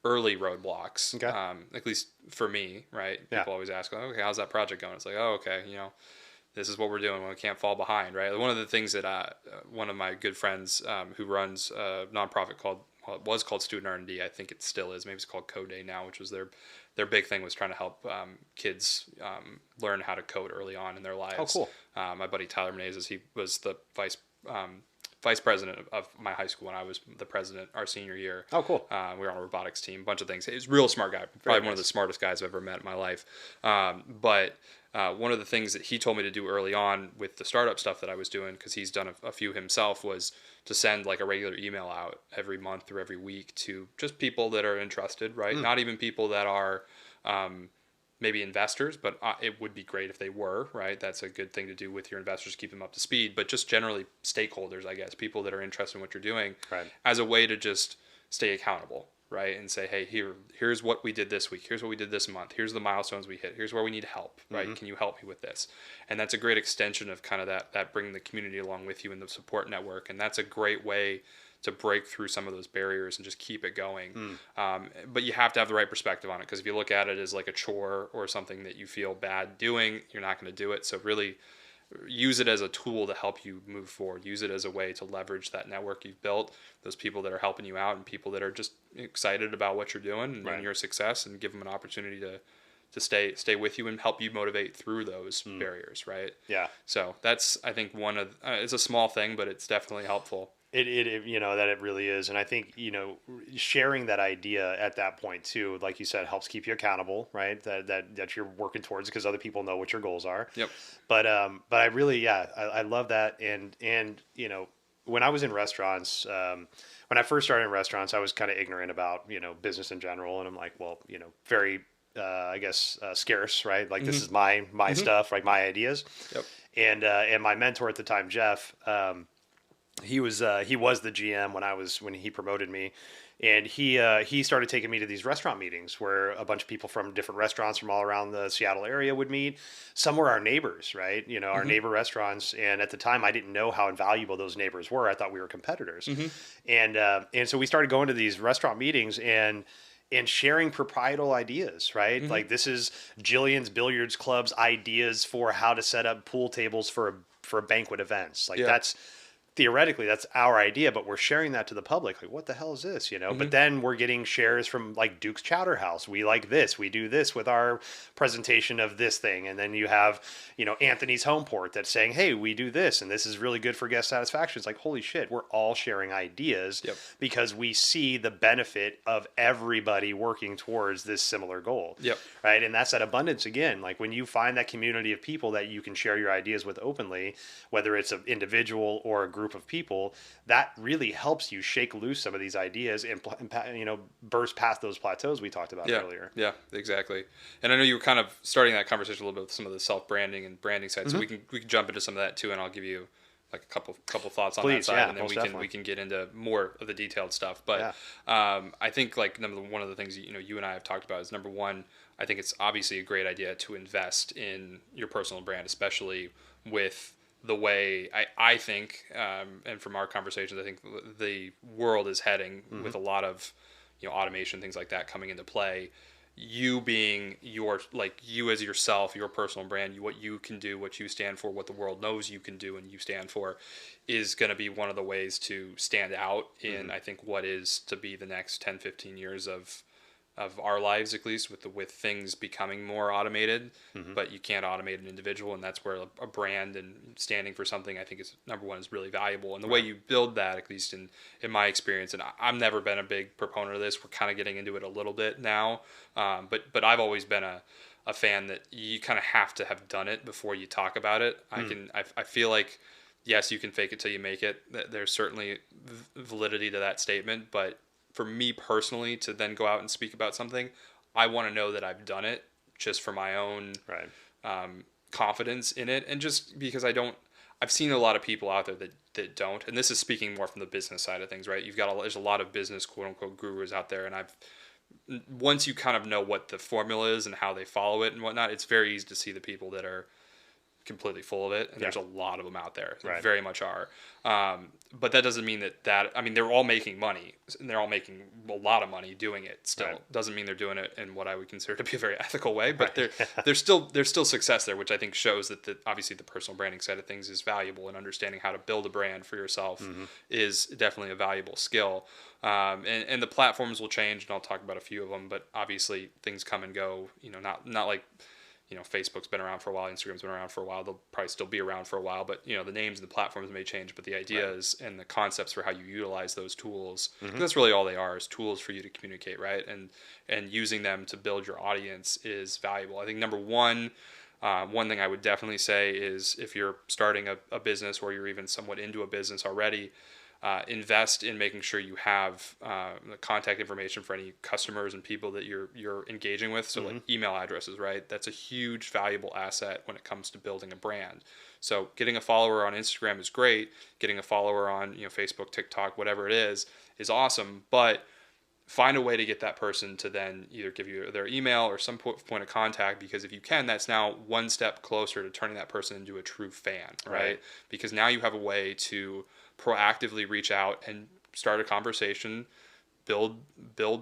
early roadblocks. Okay. At least for me, right? Yeah. People always ask, okay, how's that project going? It's like, oh, okay, this is what we're doing when we can't fall behind, right? One of the things that one of my good friends who runs a nonprofit called, well, it was called Student R&D. I think it still is. Maybe it's called Code Day now, which was their big thing, was trying to help kids learn how to code early on in their lives. Oh, cool. My buddy Tyler Menezes, he was the vice president of my high school when I was the president our senior year. Oh, cool. We were on a robotics team, a bunch of things. He was a real smart guy, probably one of nice. the smartest guys I've ever met in my life. But one of the things that he told me to do early on with the startup stuff that I was doing, because he's done a few himself, was to send like a regular email out every month or every week to just people that are interested, right? Not even people that are maybe investors, but it would be great if they were, right? That's a good thing to do with your investors, keep them up to speed, but just generally stakeholders, I guess, people that are interested in what you're doing, Right. as a way to just stay accountable, right? And say, hey, here's what we did this week. Here's what we did this month. Here's the milestones we hit. Here's where we need help, right? Can you help me with this? And that's a great extension of kind of that bringing the community along with you in the support network. And that's a great way to break through some of those barriers and just keep it going. But you have to have the right perspective on it, because if you look at it as like a chore or something that you feel bad doing, you're not going to do it. So really use it as a tool to help you move forward. Use it as a way to leverage that network you've built, those people that are helping you out and people that are just excited about what you're doing and your success, and give them an opportunity to stay with you and help you motivate through those barriers, right? Yeah. So that's, I think, one of it's a small thing, but it's definitely helpful. It that it really is. And I think, sharing that idea at that point too, like you said, helps keep you accountable, right? That you're working towards, because other people know what your goals are. Yep. But I really, I love that. And, when I was in restaurants, when I first started in restaurants, I was kind of ignorant about, business in general. And I'm like, well, very, I guess, scarce, right? Like, this is my stuff, right? My ideas. Yep. And my mentor at the time, Jeff, he was the GM when he promoted me, and he started taking me to these restaurant meetings where a bunch of people from different restaurants from all around the Seattle area would meet. Some were our neighbors, right? Our neighbor restaurants. And at the time, I didn't know how invaluable those neighbors were. I thought we were competitors. And so we started going to these restaurant meetings and sharing proprietorial ideas, right? Like, this is Jillian's Billiards Club's ideas for how to set up pool tables for banquet events. Like, that's theoretically, that's our idea, but we're sharing that to the public. Like, what the hell is this, But then we're getting shares from, like, Duke's Chowder House. We like this. We do this with our presentation of this thing. And then you have, Anthony's Homeport that's saying, hey, we do this, and this is really good for guest satisfaction. It's like, holy shit, we're all sharing ideas because we see the benefit of everybody working towards this similar goal. Yep. Right. And that's that abundance again. Like, when you find that community of people that you can share your ideas with openly, whether it's an individual or a group of people, that really helps you shake loose some of these ideas and burst past those plateaus we talked about earlier. Yeah, exactly. And I know you were kind of starting that conversation a little bit with some of the self-branding and branding sides. So we can jump into some of that too, and I'll give you like a couple thoughts on that side, and then we can get into more of the detailed stuff. But I think, like, one of the things you and I have talked about is, number one, I think it's obviously a great idea to invest in your personal brand, especially with the way I think, and from our conversations, I think the world is heading with a lot of, automation, things like that coming into play. You being you as yourself, your personal brand, what you can do, what you stand for, what the world knows you can do and you stand for, is going to be one of the ways to stand out in, I think, what is to be the next 10, 15 years of our lives, at least with things becoming more automated. But you can't automate an individual, and that's where a brand and standing for something, I think, is number one, is really valuable. And the way you build that, at least in my experience, and I've never been a big proponent of this, we're kind of getting into it a little bit now, but I've always been a a fan that you kind of have to have done it before you talk about it. I feel like, yes, you can fake it till you make it. There's certainly validity to that statement, but for me personally, to then go out and speak about something, I want to know that I've done it just for my own Right. confidence in it, and just because I've seen a lot of people out there that don't, and this is speaking more from the business side of things, right? There's a lot of business quote unquote gurus out there, and once you kind of know what the formula is and how they follow it and whatnot, it's very easy to see the people that are completely full of it, and there's a lot of them out there. Right. Very much are. But that doesn't mean I mean, they're all making money, and they're all making a lot of money doing it still. Right. Doesn't mean they're doing it in what I would consider to be a very ethical way, but there's still success there, which I think shows that obviously the personal branding side of things is valuable, and understanding how to build a brand for yourself is definitely a valuable skill. And the platforms will change, and I'll talk about a few of them, but obviously things come and go, not like, Facebook's been around for a while, Instagram's been around for a while, they'll probably still be around for a while, but the names of the platforms may change, but the ideas and the concepts for how you utilize those tools, that's really all they are, is tools for you to communicate, right? And using them to build your audience is valuable. I think number one thing I would definitely say is, if you're starting a business, or you're even somewhat into a business already, invest in making sure you have the contact information for any customers and people that you're engaging with. So like email addresses, right? That's a huge valuable asset when it comes to building a brand. So getting a follower on Instagram is great. Getting a follower on Facebook, TikTok, whatever it is awesome. But find a way to get that person to then either give you their email or some point of contact, because if you can, that's now one step closer to turning that person into a true fan, right? Because now you have a way to proactively reach out and start a conversation, build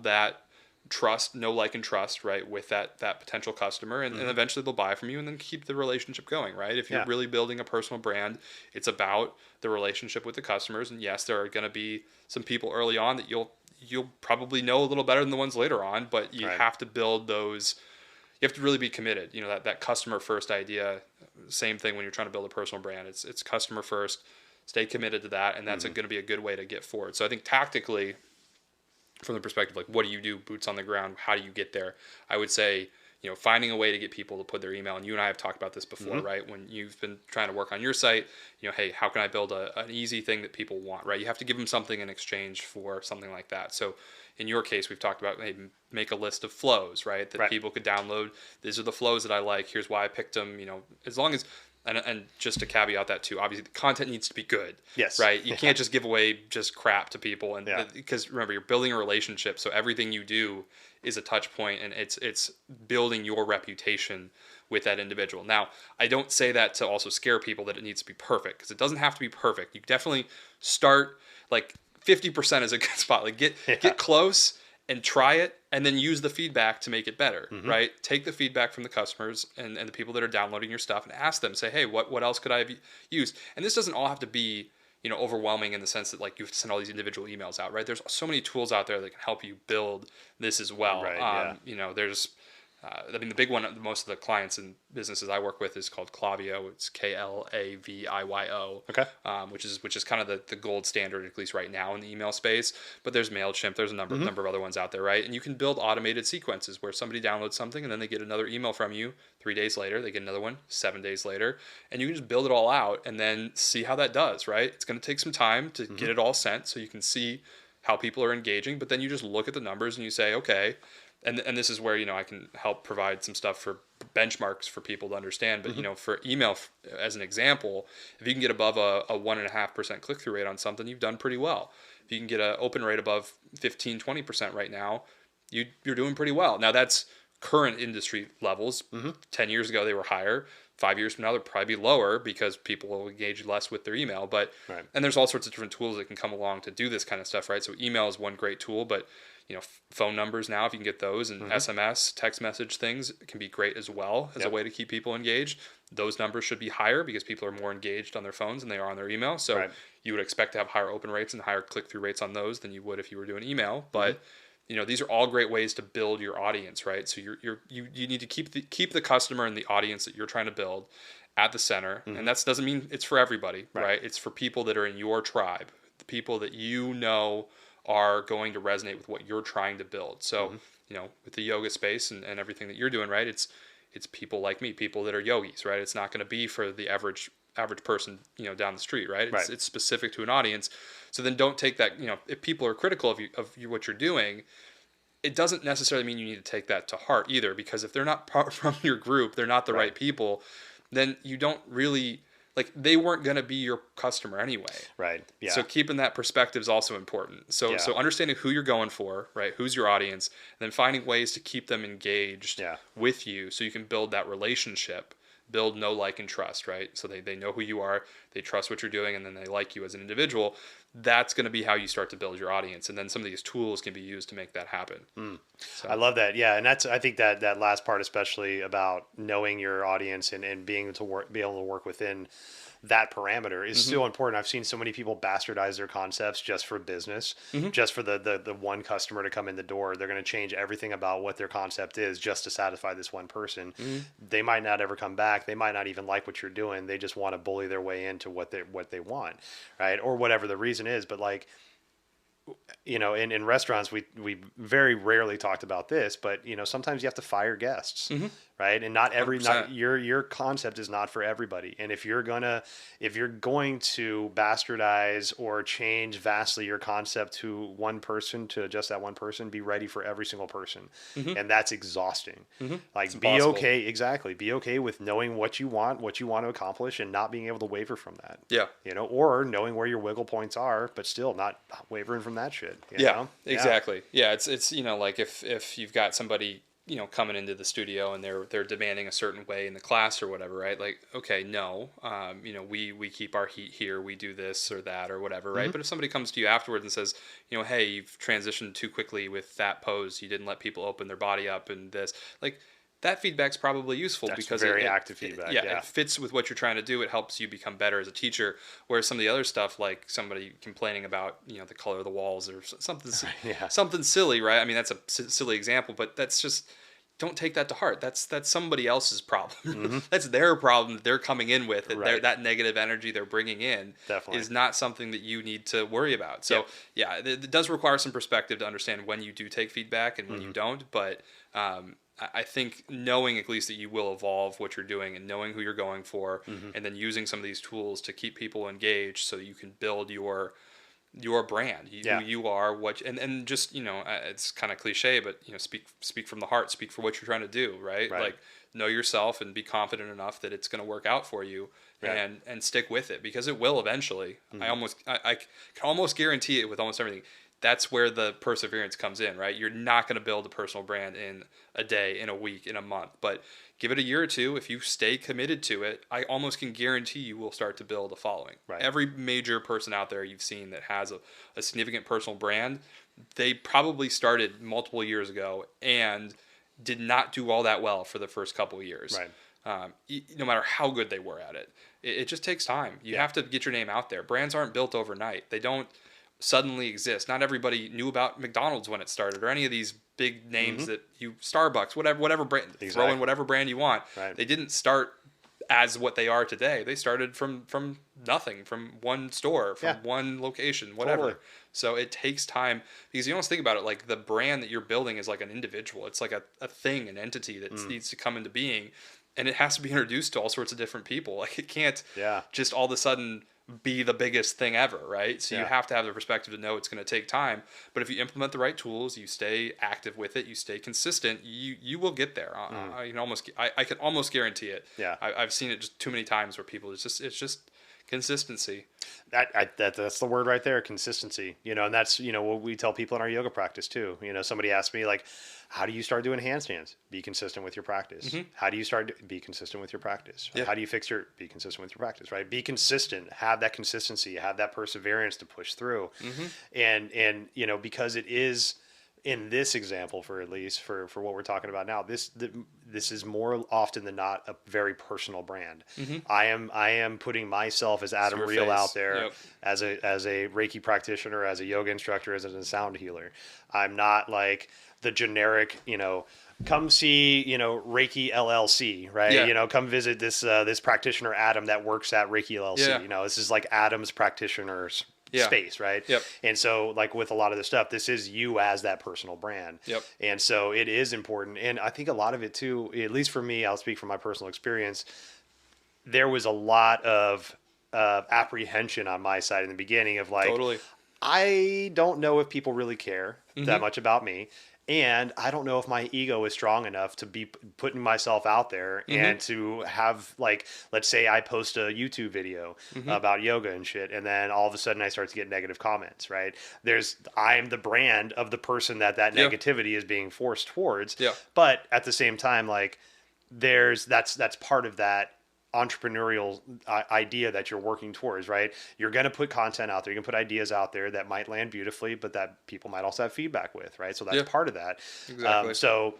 that trust, know, like, and trust, right, with that potential customer, and eventually they'll buy from you, and then keep the relationship going, right? If you're really building a personal brand, it's about the relationship with the customers. And yes, there are going to be some people early on that you'll probably know a little better than the ones later on, but you have to build those. You have to really be committed. That customer first idea, same thing when you're trying to build a personal brand. It's customer first. Stay committed to that, and that's going to be a good way to get forward. So I think tactically, from the perspective, like, what do you do, boots on the ground, how do you get there? I would say, finding a way to get people to put their email, and you and I have talked about this before, right? When you've been trying to work on your site, hey, how can I build an easy thing that people want, right? You have to give them something in exchange for something like that. So in your case, we've talked about, hey, make a list of flows, right? That people could download. These are the flows that I like. Here's why I picked them. As long as, and just to caveat that too, obviously the content needs to be good. Yes. Right? You can't just give away just crap to people, and because remember, you're building a relationship, so everything you do is a touch point, and it's building your reputation with that individual. Now, I don't say that to also scare people that it needs to be perfect, because it doesn't have to be perfect. You definitely start, like, 50% is a good spot. Like, get close and try it, and then use the feedback to make it better, right? Take the feedback from the customers and the people that are downloading your stuff, and ask them, say, hey, what else could I have used? And this doesn't all have to be, overwhelming in the sense that, like, you have to send all these individual emails out, right? There's so many tools out there that can help you build this as well. Right, there's, the big one, most of the clients and businesses I work with, is called Klaviyo. It's Klaviyo. Okay. Which is kind of the gold standard, at least right now, in the email space. But there's MailChimp. There's a number of other ones out there, right? And you can build automated sequences where somebody downloads something, and then they get another email from you 3 days later. They get another one 7 days later, and you can just build it all out and then see how that does, right? It's going to take some time to get it all sent, so you can see how people are engaging. But then you just look at the numbers and you say, okay. And this is where, I can help provide some stuff for benchmarks for people to understand. But, for email, as an example, if you can get above a 1.5% click-through rate on something, you've done pretty well. If you can get an open rate above 15, 20% right now, you're doing pretty well. Now, that's current industry levels. 10 years ago, they were higher. 5 years from now, they'll probably be lower, because people will engage less with their email. But and there's all sorts of different tools that can come along to do this kind of stuff, right? So email is one great tool, but phone numbers now, if you can get those, and SMS, text message things can be great as well as a way to keep people engaged. Those numbers should be higher, because people are more engaged on their phones than they are on their email. So you would expect to have higher open rates and higher click-through rates on those than you would if you were doing email. But these are all great ways to build your audience, right? So you need to keep the customer and the audience that you're trying to build at the center, and that doesn't mean it's for everybody, right? It's for people that are in your tribe, the people that are going to resonate with what you're trying to build. So with the yoga space and everything that you're doing, right? It's it's people like me, people that are yogis, right? It's not going to be for the average person, down the street, right? Right. It's specific to an audience. So then don't take that, if people are critical of what you're doing, it doesn't necessarily mean you need to take that to heart either, because if they're not from your group, they're not the right people, then you don't really, like, they weren't going to be your customer anyway. Right. Yeah. So keeping that perspective is also important. So Yeah. so understanding who you're going for, right? Who's your audience, and then finding ways to keep them engaged with you so you can build that relationship, build know, like, and trust, right? So they know who you are, they trust what you're doing, and then they like you as an individual. That's going to be how you start to build your audience. And then some of these tools can be used to make that happen. So. I love that. Yeah. And I think that last part, especially about knowing your audience and being be able to work within that parameter is so important. I've seen so many people bastardize their concepts just for business, just for the one customer to come in the door. They're going to change everything about what their concept is just to satisfy this one person. They might not ever come back. They might not even like what you're doing. They just want to bully their way into what they want, right? Or whatever the reason is. But like, in restaurants, we very rarely talked about this, but sometimes you have to fire guests, right? And not your concept is not for everybody. And if you're going to bastardize or change vastly your concept to one person, to just that one person, be ready for every single person. And that's exhausting. Like, be okay. Exactly. Be okay with knowing what you want to accomplish, and not being able to waver from that. Yeah. Or knowing where your wiggle points are, but still not wavering from that shit. You know? Exactly. Yeah. It's like if you've got somebody, coming into the studio and they're demanding a certain way in the class or whatever, right? Like, okay, no, we keep our heat here. We do this or that or whatever, right? But if somebody comes to you afterwards and says, hey, you've transitioned too quickly with that pose. You didn't let people open their body up and this, like, that feedback's probably useful. That's because very active feedback. It fits with what you're trying to do. It helps you become better as a teacher. Whereas some of the other stuff, like somebody complaining about the color of the walls or something, something silly, right? I mean, that's a silly example, but that's just, don't take that to heart. That's somebody else's problem. That's their problem that they're coming in with. That negative energy they're bringing in is not something that you need to worry about. So it does require some perspective to understand when you do take feedback and when you don't. But I think knowing at least that you will evolve what you're doing, and knowing who you're going for, and then using some of these tools to keep people engaged so that you can build your brand, who you are, and just, it's kind of cliche, but speak from the heart, speak for what you're trying to do, right? Like, know yourself and be confident enough that it's going to work out for you, and stick with it, because it will eventually. I can almost guarantee it with almost everything. That's where the perseverance comes in, right? You're not going to build a personal brand in a day, in a week, in a month, but give it a year or two. If you stay committed to it, I almost can guarantee you will start to build a following. Right. Every major person out there you've seen that has a significant personal brand, they probably started multiple years ago and did not do all that well for the first couple of years. Right. No matter how good they were at it. It just takes time. You have to get your name out there. Brands aren't built overnight. They don't suddenly exist. Not everybody knew about McDonald's when it started, or any of these big names that Starbucks, whatever brand, throw in whatever brand you want. Right. They didn't start as what they are today. They started from nothing, from one store, from one location, whatever. Totally. So it takes time, because you almost think about it like the brand that you're building is like an individual. It's like a thing, an entity that needs to come into being, and it has to be introduced to all sorts of different people. Like, it can't just all of a sudden be the biggest thing ever, right? So you have to have the perspective to know it's going to take time. But if you implement the right tools, you stay active with it, you stay consistent, you will get there. I can almost guarantee it. Yeah, I've seen it just too many times where people it's just consistency. That's the word right there, consistency. And that's what we tell people in our yoga practice too. Somebody asked me, like, how do you start doing handstands? Be consistent with your practice. How do you be consistent with your practice? Right? How do you be consistent with your practice, right? Be consistent, have that consistency, have that perseverance to push through. And because it is, in this example, for what we're talking about now, this is more often than not a very personal brand. I am putting myself as Adam Reel out there, as a Reiki practitioner, as a yoga instructor, as a sound healer. I'm not like the generic, come see, Reiki LLC, right? Come visit this practitioner Adam that works at Reiki LLC. This is like Adam's practitioners Yeah. space, right? Yep. And so like with a lot of this stuff, this is you as that personal brand. Yep. And so it is important. And I think a lot of it too, at least for me, I'll speak from my personal experience, there was a lot of apprehension on my side in the beginning of like, Totally. I don't know if people really care Mm-hmm. that much about me. And I don't know if my ego is strong enough to be putting myself out there Mm-hmm. and to have, like, let's say I post a YouTube video Mm-hmm. about yoga and shit. And then all of a sudden I start to get negative comments, right? I'm the brand of the person that Yeah. negativity is being forced towards. Yeah. But at the same time, like, that's part of that entrepreneurial idea that you're working towards, right? You're going to put content out there. You can put ideas out there that might land beautifully, but that people might also have feedback with, right? So that's Yeah. part of that. Exactly. So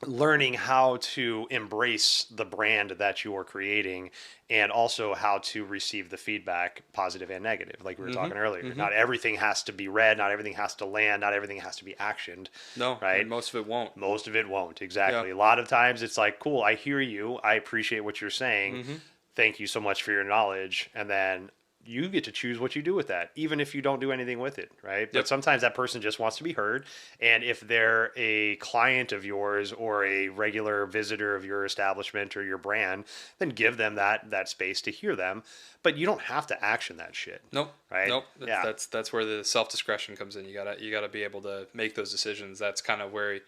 learning how to embrace the brand that you're creating and also how to receive the feedback, positive and negative, like we were talking earlier. Mm-hmm. Not everything has to be read, not everything has to land, not everything has to be actioned. No, right? and most of it won't. Most of it won't. Exactly. Yeah. A lot of times it's like, cool, I hear you, I appreciate what you're saying, Mm-hmm. thank you so much for your knowledge, and then you get to choose what you do with that, even if you don't do anything with it, right? But Yep. sometimes that person just wants to be heard. And if they're a client of yours or a regular visitor of your establishment or your brand, then give them that space to hear them. But you don't have to action that shit. Nope. Right? Nope. Yeah. That's where the self discretion comes in. You gotta be able to make those decisions. That's kind of where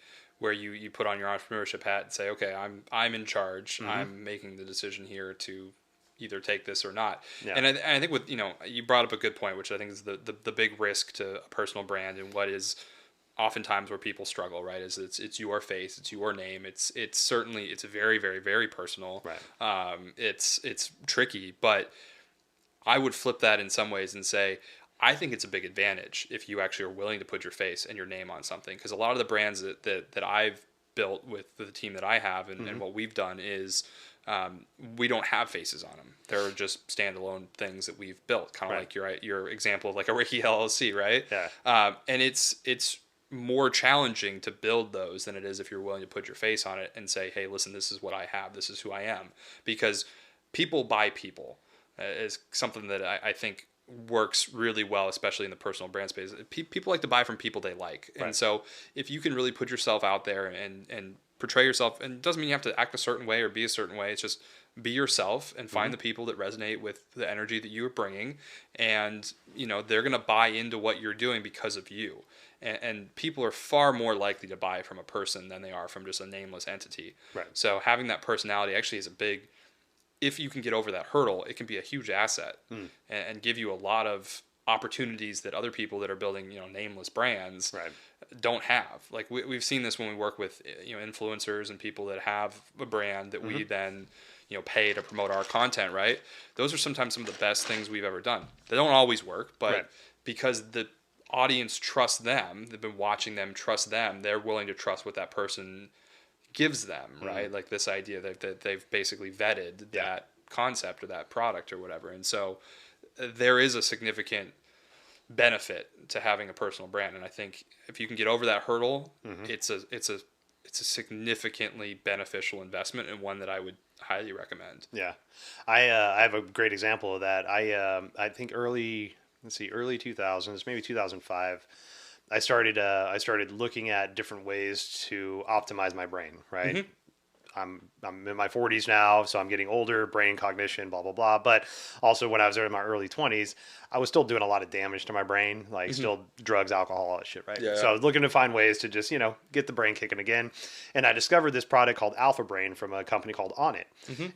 you put on your entrepreneurship hat and say, okay, I'm in charge. Mm-hmm. I'm making the decision here to either take this or not. Yeah. And I think with you brought up a good point, which I think is the big risk to a personal brand and what is oftentimes where people struggle, right? Is it's your face, it's your name, it's certainly it's very very very personal. Right. It's tricky, but I would flip that in some ways and say, I think it's a big advantage if you actually are willing to put your face and your name on something. Because a lot of the brands that I've built with the team that I have and what we've done is we don't have faces on them. They're just standalone things that we've built, kind of like your example of like a Ricky LLC, right? Yeah. And it's more challenging to build those than it is if you're willing to put your face on it and say, hey, listen, this is what I have. This is who I am. Because people buy people is something that I think works really well, especially in the personal brand space. People like to buy from people they like. Right. And so if you can really put yourself out there and portray yourself, and it doesn't mean you have to act a certain way or be a certain way. It's just be yourself and find the people that resonate with the energy that you are bringing. And, they're going to buy into what you're doing because of you. And people are far more likely to buy from a person than they are from just a nameless entity. Right. So having that personality actually is if you can get over that hurdle, it can be a huge asset and give you a lot of opportunities that other people that are building, nameless brands Right. don't have. Like we've seen this when we work with, influencers and people that have a brand that we then, pay to promote our content, right? Those are sometimes some of the best things we've ever done. They don't always work, but Right. because the audience trusts them, they've been watching them, trust them, they're willing to trust what that person gives them, right? Like this idea that they've basically vetted that concept or that product or whatever. And so there is a significant benefit to having a personal brand. And I think if you can get over that hurdle, it's a significantly beneficial investment and one that I would highly recommend. Yeah. I have a great example of that. I think early 2000s, maybe 2005, I started looking at different ways to optimize my brain, right? I'm in my 40s now, so I'm getting older, brain cognition, blah blah blah. But also when I was in my early 20s, I was still doing a lot of damage to my brain, like still drugs, alcohol, all that shit, right? Yeah. So I was looking to find ways to just get the brain kicking again, and I discovered this product called Alpha Brain from a company called On It,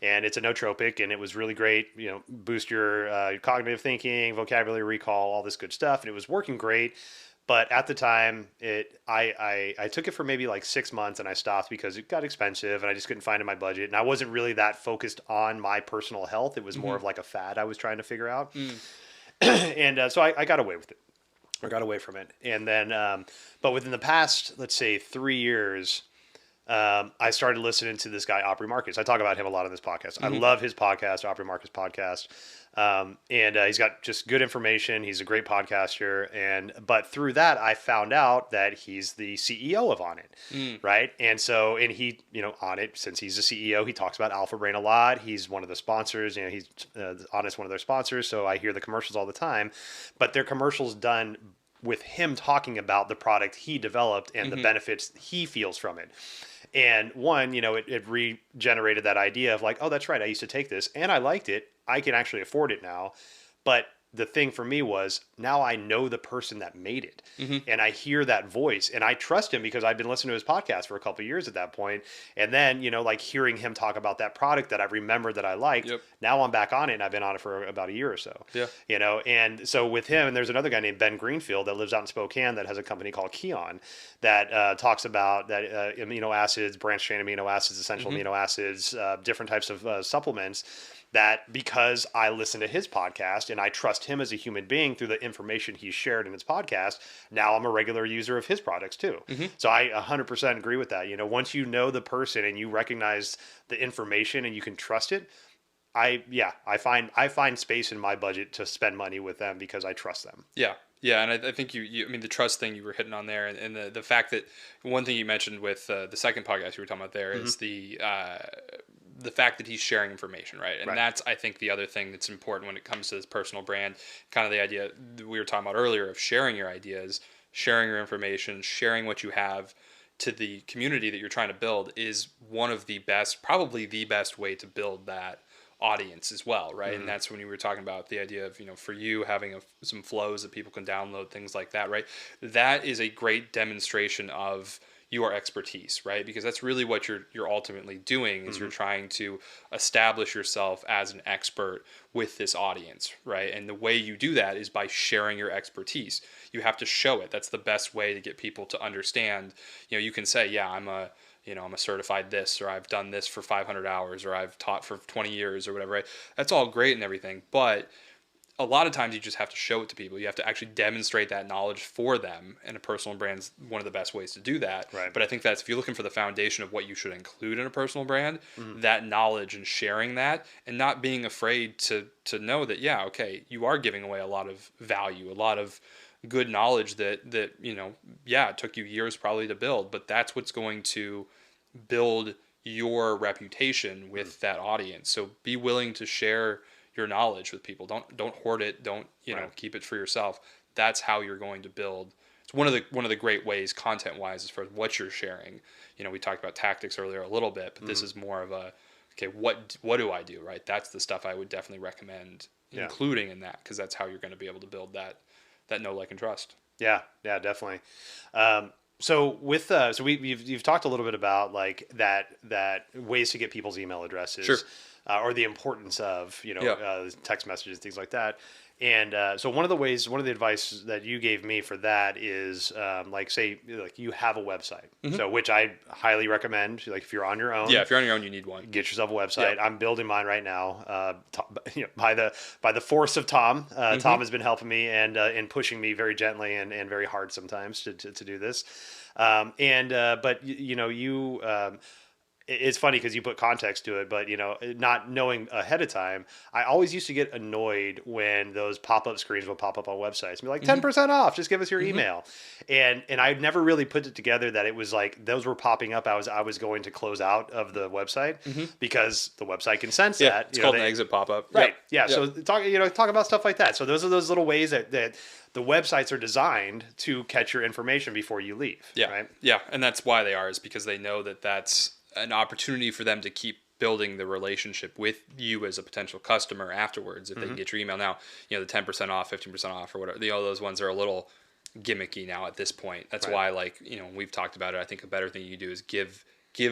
and it's a nootropic, and it was really great. Boost your cognitive thinking, vocabulary recall, all this good stuff, and it was working great. But at the time, I took it for maybe like 6 months and I stopped because it got expensive and I just couldn't find it in my budget. And I wasn't really that focused on my personal health. It was more of like a fad I was trying to figure out. And so I got away with it, or got away from it. And then, but within the past, let's say 3 years, I started listening to this guy, Opry Marcus. I talk about him a lot on this podcast. I Mm-hmm. love his podcast, Opry Marcus podcast. And he's got just good information. He's a great podcaster. But through that, I found out that he's the CEO of On It, Mm. right? And he, On It, since he's the CEO, he talks about Alpha Brain a lot. He's one of the sponsors. He's On It's one of their sponsors. So I hear the commercials all the time. But their commercials done with him talking about the product he developed and the Mm-hmm. benefits he feels from it. And one, it regenerated that idea of like, oh, that's right. I used to take this and I liked it. I can actually afford it now. But the thing for me was now I know the person that made it, Mm-hmm. and I hear that voice and I trust him because I've been listening to his podcast for a couple of years at that point. And then, like hearing him talk about that product that I remembered that I liked, Yep. now I'm back on it and I've been on it for about a year or so. Yeah. And so with him, and there's another guy named Ben Greenfield that lives out in Spokane that has a company called Keon that talks about that amino acids, branched chain amino acids, essential Mm-hmm. amino acids, different types of supplements that because I listen to his podcast and I trust him as a human being through the information he's shared in his podcast, now I'm a regular user of his products too. Mm-hmm. So I 100% agree with that. Once you know the person and you recognize the information and you can trust it, I find space in my budget to spend money with them because I trust them. Yeah. Yeah, and I think I mean, the trust thing you were hitting on there, and the fact that one thing you mentioned with the second podcast you were talking about there is the fact that he's sharing information, right? And Right. that's, I think, the other thing that's important when it comes to this personal brand, kind of the idea that we were talking about earlier of sharing your ideas, sharing your information, sharing what you have to the community that you're trying to build is one of the best, probably the best way to build that audience as well, right? Mm-hmm. And that's when you were talking about the idea of, for you having some flows that people can download, things like that, right? That is a great demonstration of your expertise, right? Because that's really what you're ultimately doing is you're trying to establish yourself as an expert with this audience, right? And the way you do that is by sharing your expertise. You have to show it. That's the best way to get people to understand. You can say, yeah, I'm a certified this, or I've done this for 500 hours, or I've taught for 20 years or whatever, right? That's all great and everything, but a lot of times you just have to show it to people. You have to actually demonstrate that knowledge for them, and a personal brand's one of the best ways to do that. Right. But I think that's, if you're looking for the foundation of what you should include in a personal brand, Mm-hmm. that knowledge and sharing that, and not being afraid to know that, yeah, okay, you are giving away a lot of value, a lot of good knowledge that yeah, it took you years probably to build, but that's what's going to build your reputation with that audience. So be willing to share your knowledge with people. Don't hoard it. Don't Right. keep it for yourself. That's how you're going to build. It's one of the great ways, content wise, as far as what you're sharing. We talked about tactics earlier a little bit, but this is more of a, okay, what do I do, right? That's the stuff I would definitely recommend including in that, because that's how you're going to be able to build that know, like, and trust. Yeah, definitely. So you've talked a little bit about like that ways to get people's email addresses, Sure. Or the importance of Yeah. text messages, things like that. And so one of the advice that you gave me for that is like say like you have a website, so which I highly recommend. Like if you're on your own, Yeah, if you're on your own, you need one. get yourself a website. Yeah. I'm building mine right now. By the force of Tom. Tom has been helping me and pushing me very gently and very hard sometimes to do this. But it's funny because you put context to it, but not knowing ahead of time, I always used to get annoyed when those pop-up screens would pop up on websites and be like 10% off, just give us your email. And I never really put it together that it was like those were popping up. I was going to close out of the website because the website can sense Yeah, that. it's called an exit pop-up. Right. Yep. Yeah. Yep. So talk about stuff like that. So those are those little ways that the websites are designed to catch your information before you leave. Yeah. Right. Yeah. And that's why they are, is because they know that that's an opportunity for them to keep building the relationship with you as a potential customer afterwards. If they can get your email now, the 10% off, 15% off, or whatever, those ones are a little gimmicky now at this point. That's why, like, we've talked about it. I think a better thing you do is give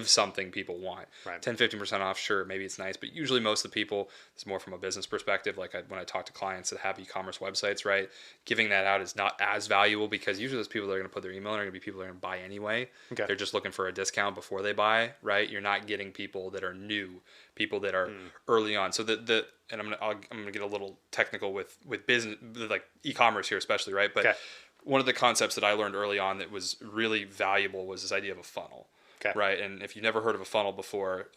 something people want. Right. 10-15% off, sure, maybe it's nice, but usually most of the people, it's more from a business perspective. Like when I talk to clients that have e-commerce websites, right, giving that out is not as valuable, because usually those people that are going to put their email in are going to be people that are going to buy anyway. Okay. They're just looking for a discount before they buy, right? You're not getting people that are new, people that are early on. So and I'm gonna get a little technical with business, like e-commerce here especially, right? But Okay. one of the concepts that I learned early on that was really valuable was this idea of a funnel. Okay. right? And if you've never heard of a funnel before,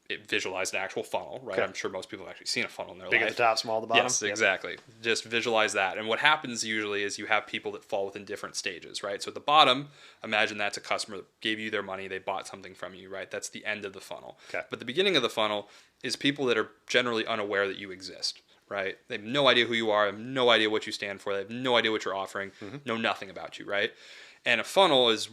it visualized an actual funnel, right? Okay. I'm sure most people have actually seen a funnel in their Big life. at the top, small at the bottom. Yes, Yep. exactly. Just visualize that. And what happens usually is you have people that fall within different stages, right? So at the bottom, imagine that's a customer that gave you their money, they bought something from you, right? That's the end of the funnel. Okay. But the beginning of the funnel is people that are generally unaware that you exist, right? They have no idea who you are, they have no idea what you stand for, they have no idea what you're offering, know nothing about you, right? And a funnel is,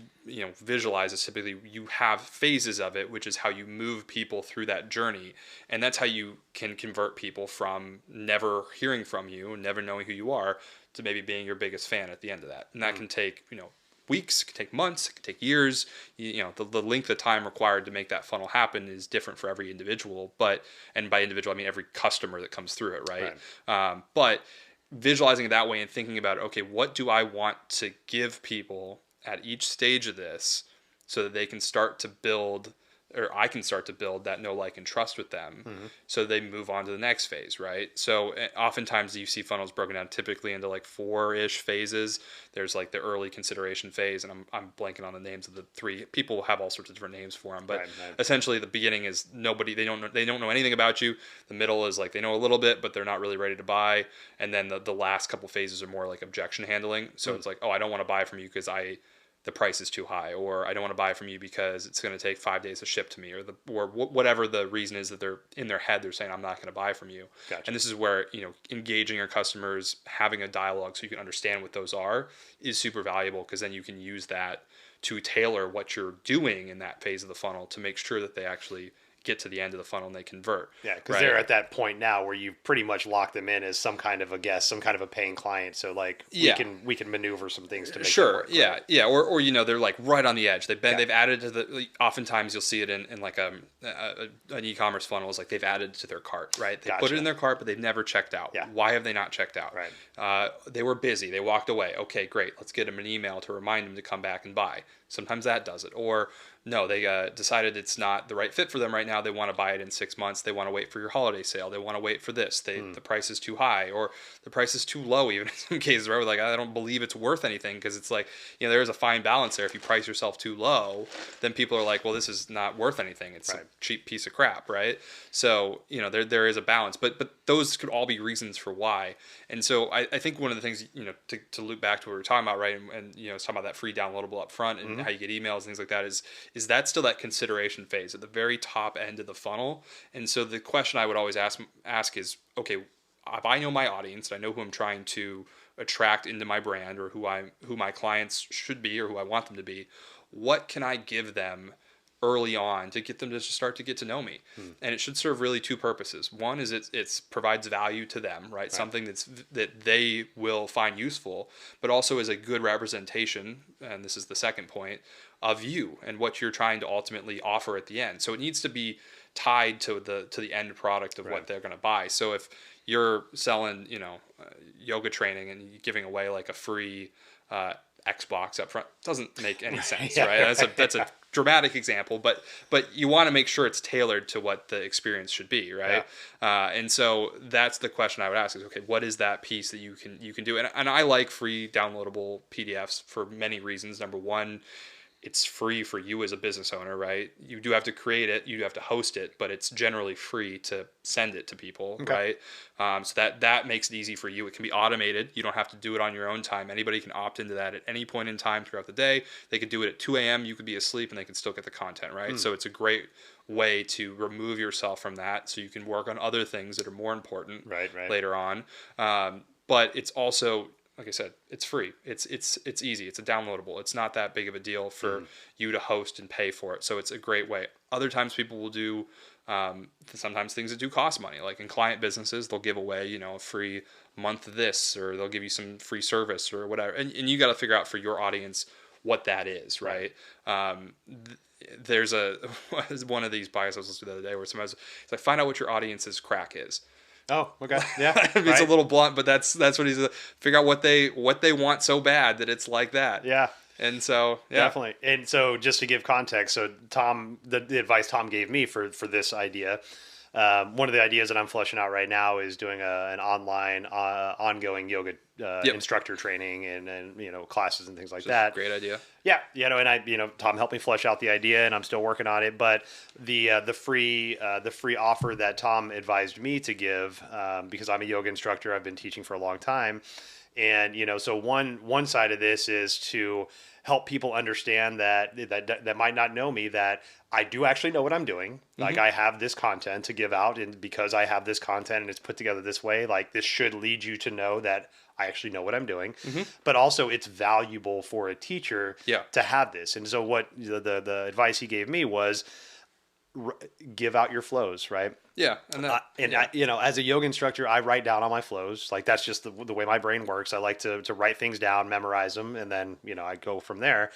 visualizes typically you have phases of it, which is how you move people through that journey. And that's how you can convert people from never hearing from you, never knowing who you are, to maybe being your biggest fan at the end of that. And that can take, weeks, it can take months, it can take years. The length of time required to make that funnel happen is different for every individual. And by individual, I mean every customer that comes through it, right? But visualizing it that way and thinking about, okay, what do I want to give people at each stage of this so that they can start to build, or I can start to build that know, like, and trust with them, so they move on to the next phase, right? So oftentimes you see funnels broken down typically into like 4-ish phases. There's like the early consideration phase, and I'm blanking on the names of the 3. People have all sorts of different names for them, but essentially the beginning is nobody, they don't know anything about you. The middle is like they know a little bit, but they're not really ready to buy, and then the last couple phases are more like objection handling. So it's like, oh, I don't want to buy from you because the price is too high, or I don't want to buy from you because it's going to take 5 days to ship to me, or whatever the reason is that they're in their head, they're saying, I'm not going to buy from you. Gotcha. And this is where, engaging your customers, having a dialogue so you can understand what those are is super valuable, because then you can use that to tailor what you're doing in that phase of the funnel to make sure that they actually get to the end of the funnel and they convert. Yeah, because they're at that point now where you've pretty much locked them in as some kind of a guest, some kind of a paying client. So like we can maneuver some things to make it work. Yeah, right? Yeah. Or they're like right on the edge. They've added to the. Oftentimes you'll see it in like an e-commerce funnel is like they've added to their cart, right? They put it in their cart, but they've never checked out. Yeah. Why have they not checked out? Right. They were busy. They walked away. Okay, great. Let's get them an email to remind them to come back and buy. Sometimes that does it. Or no, they decided it's not the right fit for them right now. They want to buy it in 6 months. They want to wait for your holiday sale. They want to wait for this. The price is too high, or the price is too low, even in some cases, right? Like, I don't believe it's worth anything, because it's like, there is a fine balance there. If you price yourself too low, then people are like, well, this is not worth anything. It's a cheap piece of crap, right? So, there is a balance, but those could all be reasons for why. And so I think one of the things, to loop back to what we were talking about, right? And it's talking about that free downloadable up front and how you get emails and things like that is that still that consideration phase at the very top end of the funnel. And so the question I would always ask is, okay, if I know my audience, I know who I'm trying to attract into my brand, or who my clients should be, or who I want them to be, what can I give them early on to get them to just start to get to know me? And it should serve really 2 purposes. One is it provides value to them, right? Something that they will find useful, but also is a good representation, and this is the second point, of you and what you're trying to ultimately offer at the end. So it needs to be tied to the end product of what they're going to buy. So if you're selling, yoga training and you're giving away like a free Xbox up front, doesn't make any sense, right? That's a dramatic example, but you want to make sure it's tailored to what the experience should be, right? And so that's the question I would ask is, okay, what is that piece that you can do? And I like free downloadable PDFs for many reasons. Number one, it's free for you as a business owner, right? You do have to create it, you do have to host it, but it's generally free to send it to people, right? So that makes it easy for you. It can be automated. You don't have to do it on your own time. Anybody can opt into that at any point in time throughout the day. They could do it at 2 a.m. You could be asleep and they can still get the content, right? So it's a great way to remove yourself from that so you can work on other things that are more important later on. But it's also, like I said, it's free. It's easy. It's a downloadable. It's not that big of a deal for you to host and pay for it. So it's a great way. Other times people will do sometimes things that do cost money. Like in client businesses, they'll give away, a free month of this, or they'll give you some free service or whatever. And you got to figure out for your audience what that is, right? There's one of these bios I was listening to the other day where somebody was like, find out what your audience's crack is. Oh, okay. Yeah. It's a little blunt, but that's what he's figure out what they want so bad that it's like that. Yeah. And so, definitely. And so just to give context, so Tom, the advice Tom gave me for this idea One of the ideas that I'm fleshing out right now is doing an online, ongoing yoga Yep. instructor training and classes and things like Which is a that. great idea. Yeah, and Tom helped me flesh out the idea, and I'm still working on it. But the free offer that Tom advised me to give, because I'm a yoga instructor, I've been teaching for a long time, and so one side of this is to help people understand that might not know me, that I do actually know what I'm doing. Like, I have this content to give out, and because I have this content and it's put together this way, like, this should lead you to know that I actually know what I'm doing. But also, it's valuable for a teacher Yeah. to have this. And so what the advice he gave me was, give out your flows, right? Yeah. And that, yeah. As a yoga instructor, I write down all my flows. Like, that's just the way my brain works. I like to write things down, memorize them, and then I go from there,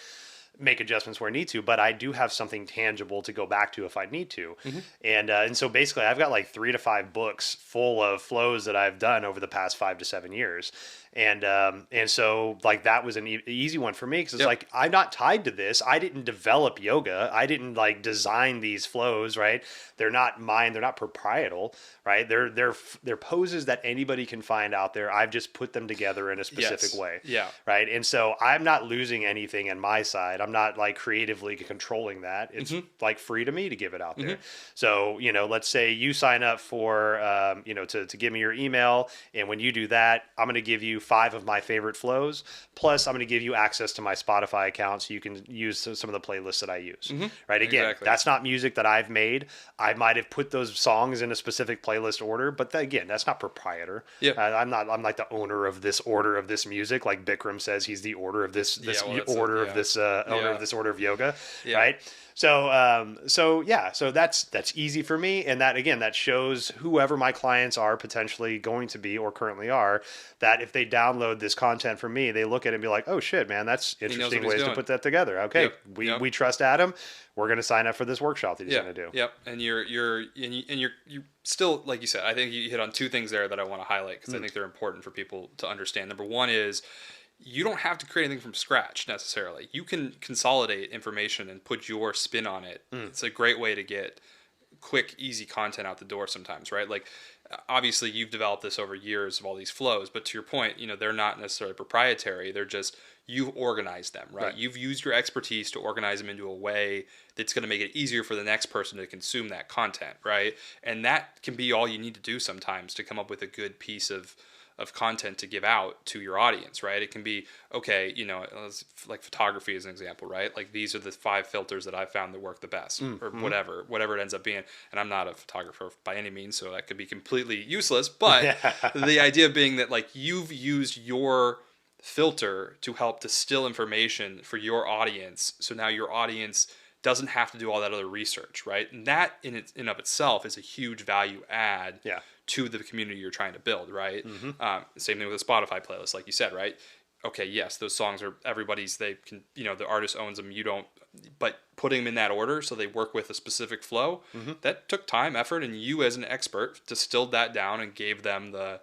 make adjustments where I need to. But I do have something tangible to go back to if I need to. And so basically, I've got like 3 to 5 books full of flows that I've done over the past 5 to 7 years. And so, like, that was an easy one for me, because it's like, I'm not tied to this. I didn't develop yoga. I didn't like design these flows, right? They're not mine. They're not proprietary, right? They're poses that anybody can find out there. I've just put them together in a specific way. Yeah. Right. And so I'm not losing anything on my side. I'm not like creatively controlling that. It's like free to me to give it out there. So, let's say you sign up for, to give me your email. And when you do that, I'm going to give you 5 of my favorite flows. Plus, I'm going to give you access to my Spotify account, so you can use some of the playlists that I use. Right. Again, Exactly. that's not music that I've made. I might have put those songs in a specific playlist order, but again, that's not proprietor. Yeah. I'm like the owner of this order of this music. Like Bikram says, he's the order of this order of this owner of this order of yoga. Yeah. Right. So that's easy for me. And that shows whoever my clients are potentially going to be or currently are, that if they download this content from me, they look at it and be like, oh shit, man, that's interesting ways to put that together. Okay. We trust Adam. We're going to sign up for this workshop that he's going to do. Yep. And you're still, like you said, I think you hit on 2 things there that I want to highlight, because I think they're important for people to understand. Number one is, you don't have to create anything from scratch necessarily. You can consolidate information and put your spin on it. It's a great way to get quick, easy content out the door sometimes, right? Like, obviously you've developed this over years of all these flows, but to your point, they're not necessarily proprietary. They're just, you organize them, right? You've used your expertise to organize them into a way that's going to make it easier for the next person to consume that content, right? And that can be all you need to do sometimes to come up with a good piece of content to give out to your audience, right? It can be, okay, like photography as an example, right? Like, these are the 5 filters that I found that work the best, or whatever it ends up being. And I'm not a photographer by any means, so that could be completely useless. But the idea being that, like, you've used your filter to help distill information for your audience. So now your audience doesn't have to do all that other research, right? And that in of itself is a huge value add to the community you're trying to build, right? Same thing with a Spotify playlist, like you said, right? Okay, yes, those songs are everybody's. They can, the artist owns them. You don't, but putting them in that order so they work with a specific flow, that took time, effort, and you as an expert distilled that down and gave them the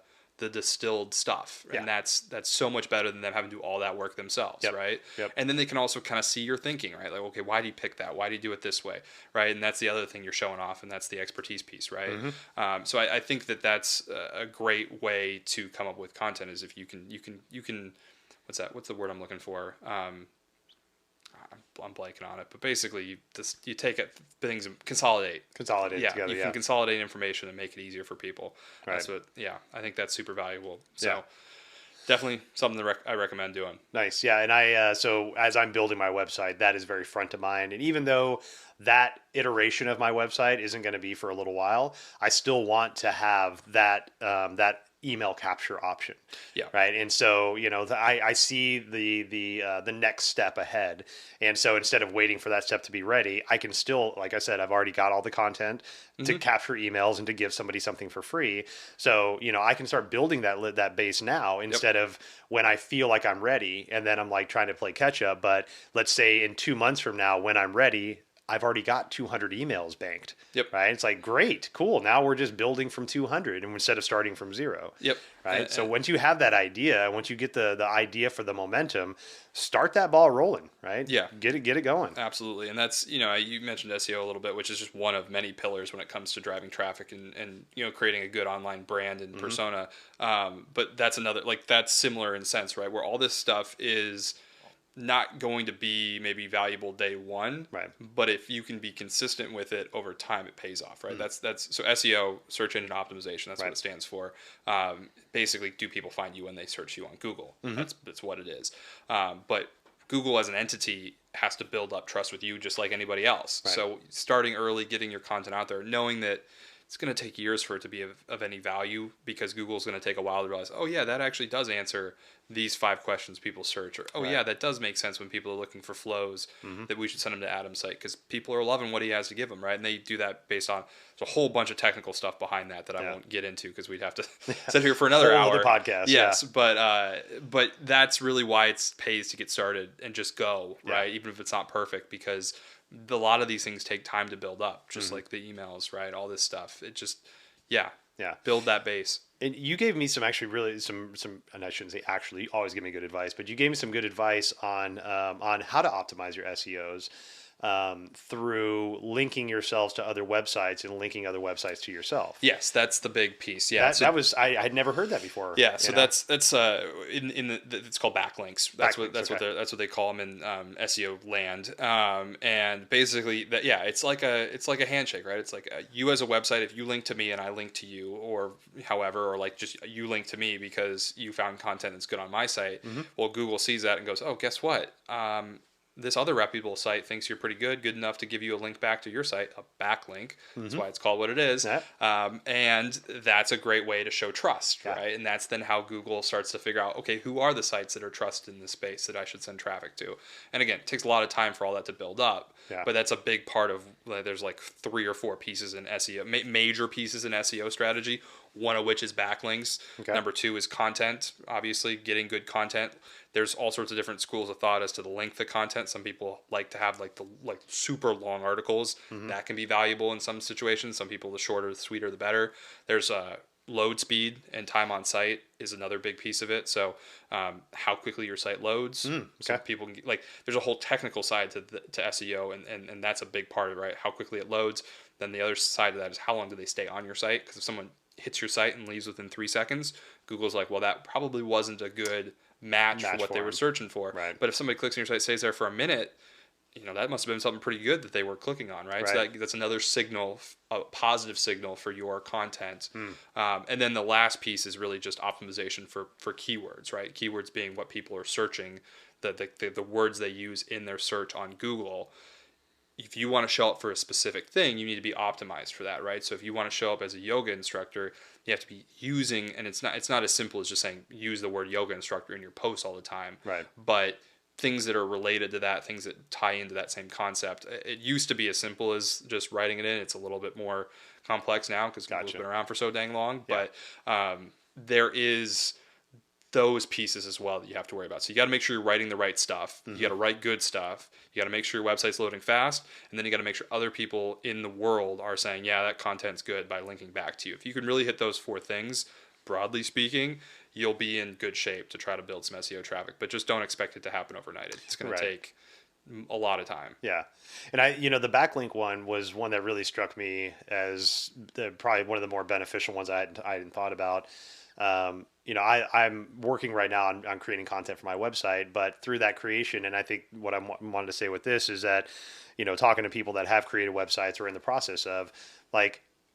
distilled stuff. And that's so much better than them having to do all that work themselves, right? And then they can also kind of see your thinking, right? Like, okay, why do you pick that? Why do you do it this way, right? And that's the other thing you're showing off, and that's the expertise piece, right? So I think that's a great way to come up with content, is if you can what's the word I'm looking for? I'm blanking on it, but basically you take things and consolidate together. You can consolidate information and make it easier for people. Right. That's what, I think that's super valuable. So definitely something that I recommend doing. Nice. Yeah. And so as I'm building my website, that is very front of mind. And even though that iteration of my website isn't going to be for a little while, I still want to have that email capture option. Yeah. Right. And so, I see the next step ahead. And so instead of waiting for that step to be ready, I can still, like I said, I've already got all the content to capture emails and to give somebody something for free. So, I can start building that base now instead of when I feel like I'm ready. And then I'm like trying to play catch up. But let's say in 2 months from now, when I'm ready, I've already got 200 emails banked, Yep. right? It's like, great, cool. Now we're just building from 200 and instead of starting from zero, Yep. right? So once you have that idea, once you get the idea for the momentum, start that ball rolling, right? Yeah. Get it going. Absolutely. And that's, you mentioned SEO a little bit, which is just one of many pillars when it comes to driving traffic and creating a good online brand and persona. But that's another, like, that's similar in sense, right? Where all this stuff is not going to be maybe valuable day one, Right. but if you can be consistent with it over time, it pays off, right? That's so SEO, search engine optimization. That's what it stands for. Basically, do people find you when they search you on Google? That's what it is. But Google as an entity has to build up trust with you just like anybody else. Right. So starting early, getting your content out there, knowing that it's going to take years for it to be of any value, because Google's going to take a while to realize, oh yeah, that actually does answer these 5 questions people search, or oh yeah, that does make sense when people are looking for flows, that we should send them to Adam's site because people are loving what he has to give them, right? And they do that based on there's a whole bunch of technical stuff behind that I won't get into because we'd have to sit here for another whole hour. other podcast. Yes, but that's really why it pays to get started and just go, right? Even if it's not perfect, because a lot of these things take time to build up, just like the emails, right? All this stuff. It just, build that base. And you gave me some actually really and I shouldn't say actually, you always give me good advice, but you gave me some good advice on how to optimize your SEOs through linking yourselves to other websites and linking other websites to yourself. Yes, that's the big piece. Yeah, that was I had never heard that before. Yeah, so that's it's called backlinks. That's what they call them in SEO land. And basically it's like a handshake, right? It's like you as a website, if you link to me and I link to you, or however, or like just you link to me because you found content that's good on my site. Well, Google sees that and goes, oh, guess what? This other reputable site thinks you're pretty good enough to give you a link back to your site, a backlink. That's why it's called what it is. And that's a great way to show trust, right? And that's then how Google starts to figure out, okay, who are the sites that are trusted in this space that I should send traffic to? And again, it takes a lot of time for all that to build up, but that's a big part of, there's like 3 or 4 pieces in SEO, major pieces in SEO strategy, one of which is backlinks. Number 2 is content, obviously, getting good content. There's all sorts of different schools of thought as to the length of content. Some people like to have like super long articles. That can be valuable in some situations. Some people, the shorter, the sweeter, the better. There's load speed and time on site is another big piece of it. So how quickly your site loads. So people can there's a whole technical side to SEO, and that's a big part of it, right? How quickly it loads. Then the other side of that is how long do they stay on your site? Because if someone hits your site and leaves within 3 seconds, Google's like, well, that probably wasn't a good match for what they were searching for. Right. But if somebody clicks on your site, stays there for a minute, that must have been something pretty good that they were clicking on, right? So that's another signal, a positive signal for your content. And then the last piece is really just optimization for keywords, right? Keywords being what people are searching, the words they use in their search on Google. If you want to show up for a specific thing, you need to be optimized for that, right? So if you want to show up as a yoga instructor, you have to be using, and it's not as simple as just saying use the word yoga instructor in your posts all the time, right? But things that are related to that, things that tie into that same concept. It used to be as simple as just writing it in. It's a little bit more complex now because Google's been around for so dang long. Yeah. But there is those pieces as well that you have to worry about. So you got to make sure you're writing the right stuff. You got to write good stuff. You got to make sure your website's loading fast. And then you got to make sure other people in the world are saying, yeah, that content's good by linking back to you. If you can really hit those 4 things, broadly speaking, you'll be in good shape to try to build some SEO traffic. But just don't expect it to happen overnight. It's going to take a lot of time. Yeah. And the backlink one was one that really struck me as probably one of the more beneficial ones I hadn't thought about. I'm working right now on creating content for my website, but through that creation, and I think what I wanted to say with this is that, talking to people that have created websites or in the process of,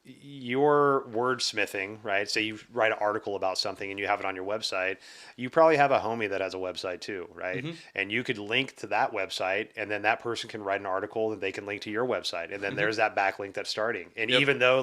your wordsmithing, right? Say you write an article about something and you have it on your website, you probably have a homie that has a website too, right? And you could link to that website, and then that person can write an article and they can link to your website. And then there's that backlink that's starting. And even though,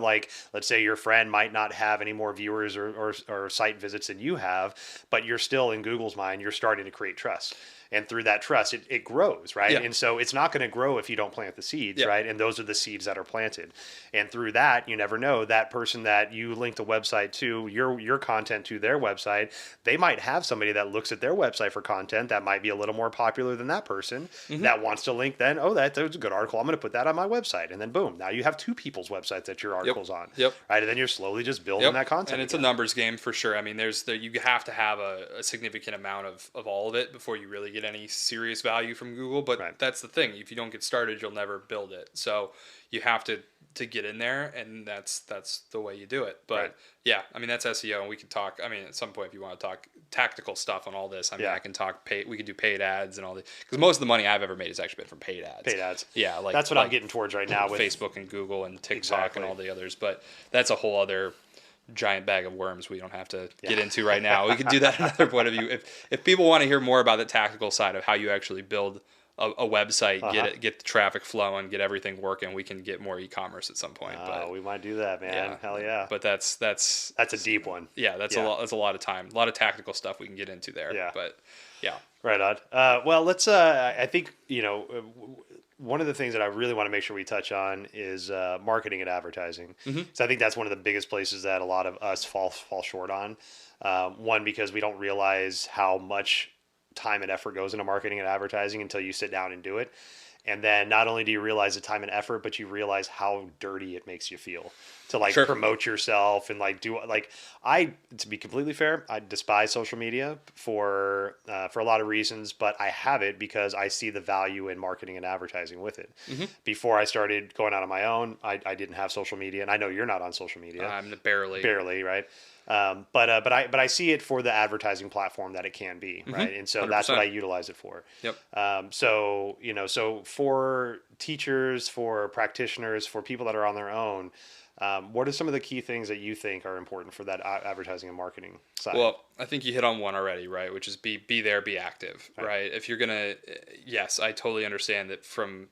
let's say your friend might not have any more viewers or site visits than you have, but you're still, in Google's mind, you're starting to create trust. And through that trust, it grows, right? And so it's not going to grow if you don't plant the seeds, right? And those are the seeds that are planted. And through that, never know, that person that you linked a website to, your content to their website, they might have somebody that looks at their website for content that might be a little more popular than that person that wants to link then, oh, that's a good article. I'm going to put that on my website. And then boom, now you have two people's websites that your Yep. article's on. Yep. Right. And then you're slowly just building Yep. that content. And it's again. a numbers game for sure. I mean, you have to have a significant amount of all of it before you really get any serious value from Google. But Right. that's the thing. If you don't get started, you'll never build it. So you have to get in there, and that's the way you do it. But Right. yeah, I mean, that's SEO, and we can talk. I mean, at some point, if you want to talk tactical stuff on all this, I mean, Yeah. I can talk paid. We can do paid ads and all the, because most of the money I've ever made has actually been from paid ads. Paid ads. Yeah, like that's what like I'm getting towards right now with Facebook and Google and TikTok Exactly. and all the others. But that's a whole other giant bag of worms we don't have to get into right now. We could do that another point of view. If people want to hear more about the tactical side of how you actually build a website, get the traffic flowing, get everything working, we can get more e-commerce at some point. But we might do that, man. yeah, Hell yeah. But that's a deep one. yeah, that's Yeah. a lot. That's a lot of time, a lot of tactical stuff we can get into there. Yeah. But yeah, Right on. Well, let's. I think one of the things that I really want to make sure we touch on is marketing and advertising. So I think that's one of the biggest places that a lot of us fall short on. One, because we don't realize how much time and effort goes into marketing and advertising until you sit down and do it. And then not only do you realize the time and effort, but you realize how dirty it makes you feel to like Sure. promote yourself and like do like to be completely fair, I despise social media for a lot of reasons, but I have it because I see the value in marketing and advertising with it. Before I started going out on my own, I didn't have social media, and I know you're not on social media. I'm barely. Right? But I see it for the advertising platform that it can be, right? And so that's what 100%. I utilize it for. Yep. So for teachers, for practitioners, for people that are on their own, what are some of the key things that you think are important for that advertising and marketing side? Well, I think you hit on one already, right? Which is be there, be active, right? If you're gonna, yes, I totally understand that from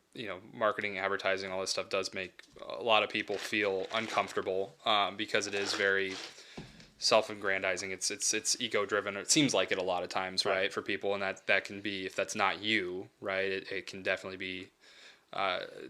marketing, advertising, all this stuff does make a lot of people feel uncomfortable because it is very self-aggrandizing. It's ego-driven. It seems like it a lot of times, right, for people, and that can be, if that's not you, right, it can definitely be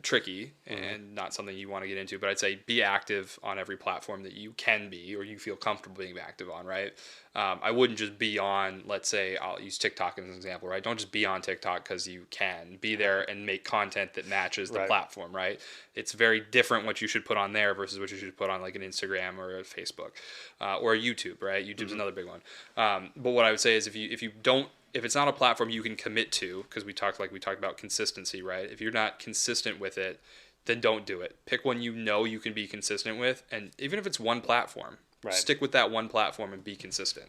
tricky and not something you want to get into. But I'd say be active on every platform that you can be or you feel comfortable being active on, right? I wouldn't just be on, let's say, I'll use TikTok as an example, right? Don't just be on TikTok because you can. Be there and make content that matches the platform, right? It's very different what you should put on there versus what you should put on like an Instagram or a Facebook or a YouTube, right? YouTube's another big one. But what I would say is if it's not a platform you can commit to, because we talked about consistency, right? If you're not consistent with it, then don't do it. Pick one you can be consistent with, and even if it's one platform, stick with that one platform and be consistent,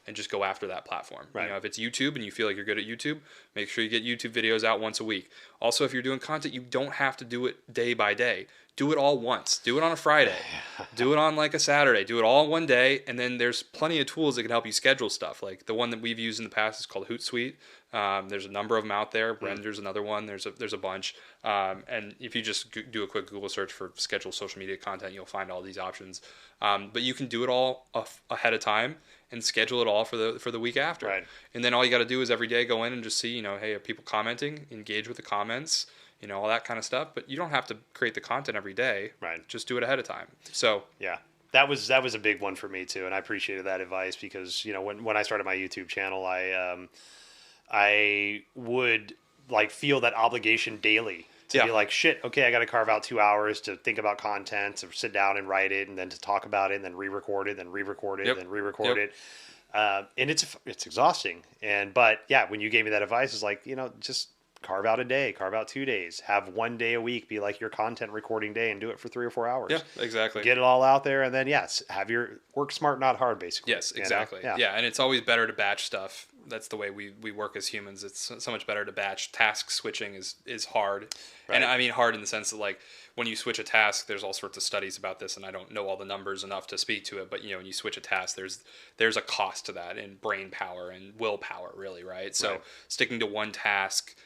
and just go after that platform. Right. If it's YouTube and you feel like you're good at YouTube, make sure you get YouTube videos out once a week. Also, if you're doing content, you don't have to do it day by day. Do it all once. Do it on a Friday. Do it on like a Saturday. Do it all in one day, and then there's plenty of tools that can help you schedule stuff. Like the one that we've used in the past is called Hootsuite. There's a number of them out there. Render's another one. There's a bunch. And if you just do a quick Google search for schedule social media content, you'll find all these options. But you can do it all ahead of time and schedule it all for the week after. Right. And then all you got to do is every day go in and just see, hey, are people commenting? Engage with the comments. All that kind of stuff. But you don't have to create the content every day. Right. Just do it ahead of time. So yeah, that was a big one for me too, and I appreciated that advice because when I started my YouTube channel, I would like feel that obligation daily to be like, shit, okay, I got to carve out 2 hours to think about content, to sit down and write it, and then to talk about it, and then re-record it, then re-record it, then re-record it. And it's exhausting. But yeah, when you gave me that advice, it's like, just carve out a day, carve out 2 days, have 1 day a week be like your content recording day and do it for 3 or 4 hours. Yeah, exactly. Get it all out there. And then, have your work smart, not hard, basically. Yes, exactly. Yeah. And it's always better to batch stuff. That's the way we work as humans. It's so much better to batch. Task switching is hard. Right. And I mean hard in the sense that like when you switch a task, there's all sorts of studies about this, and I don't know all the numbers enough to speak to it, but when you switch a task, there's a cost to that in brain power and willpower, really, right? So sticking to one task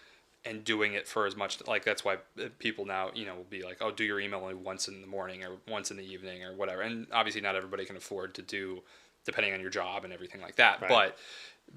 and doing it for as much, like that's why people now, will be like, oh, do your email only once in the morning or once in the evening or whatever. And obviously not everybody can afford to do, depending on your job and everything like that. Right. But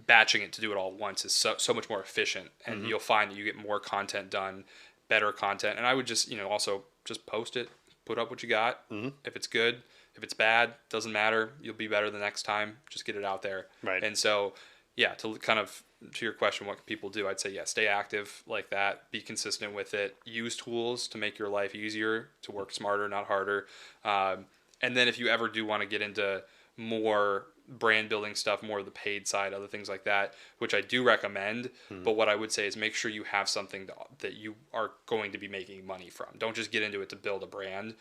batching it to do it all once is so much more efficient, and you'll find that you get more content done, better content. And I would just, also just post it, put up what you got. If it's good, if it's bad, doesn't matter. You'll be better the next time. Just get it out there. Right. And so, yeah, to kind of to your question, what can people do? I'd say, yeah, stay active like that. Be consistent with it. Use tools to make your life easier, to work smarter, not harder. And then if you ever do want to get into more brand building stuff, more of the paid side, other things like that, which I do recommend. But what I would say is make sure you have something that you are going to be making money from. Don't just get into it to build a brand.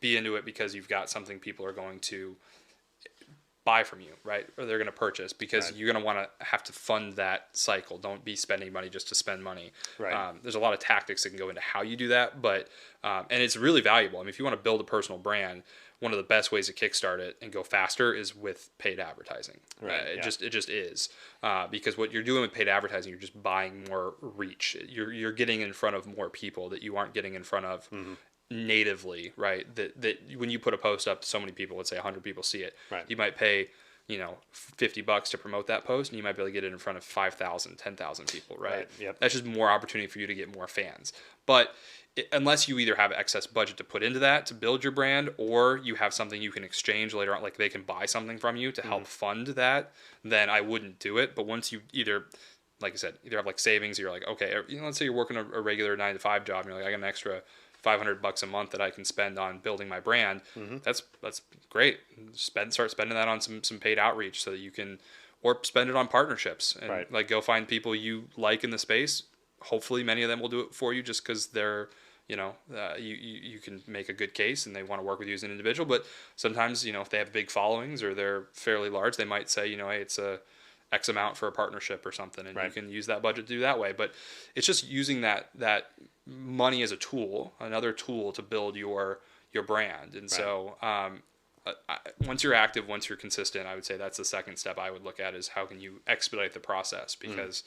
Be into it because you've got something people are going to buy from you, right? Or they're going to purchase, because Right. you're going to want to have to fund that cycle. Don't be spending money just to spend money. Right. There's a lot of tactics that can go into how you do that, but and it's really valuable. I mean, if you want to build a personal brand, one of the best ways to kickstart it and go faster is with paid advertising. Right, It yeah. just is, because what you're doing with paid advertising, you're just buying more reach. You're getting in front of more people that you aren't getting in front of natively, right? That when you put a post up, so many people, let's say 100 people see it. Right. You might pay, $50 to promote that post, and you might be able to get it in front of 5,000, 10,000 people, right? Right, yep. That's just more opportunity for you to get more fans. But unless you either have excess budget to put into that to build your brand, or you have something you can exchange later on, like they can buy something from you to help fund that, then I wouldn't do it. But once you either, like I said, either have like savings, or you're like, okay, let's say you're working a regular 9 to 5 job, and you're like, I got an extra $500 a month that I can spend on building my brand. That's great. Start spending that on some paid outreach, so that you can, or spend it on partnerships, and Right. like go find people you like in the space. Hopefully many of them will do it for you, just because they're, you can make a good case and they want to work with you as an individual. But sometimes, if they have big followings or they're fairly large, they might say, hey, it's a X amount for a partnership or something, and Right. you can use that budget to do that way. But it's just using that money as a tool, another tool to build your brand. And so once you're active, once you're consistent, I would say that's the second step I would look at, is how can you expedite the process, because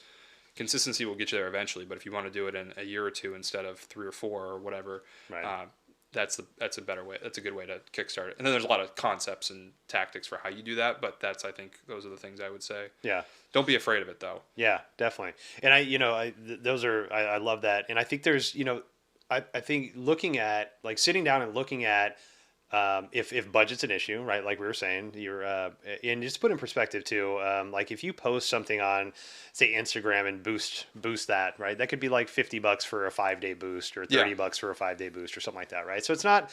consistency will get you there eventually. But if you want to do it in a year or two instead of 3 or 4 or whatever, Right. that's a better way. That's a good way to kickstart it. And then there's a lot of concepts and tactics for how you do that. But I think those are the things I would say. Yeah. Don't be afraid of it, though. Yeah, definitely. And I love that. And I think there's, I think looking at, like, sitting down and looking at, if budget's an issue, right? Like we were saying, and just put in perspective too. Like if you post something on, say, Instagram and boost that, right? That could be like $50 for a 5-day boost, or $30 for a 5-day boost, or something like that, right? So it's not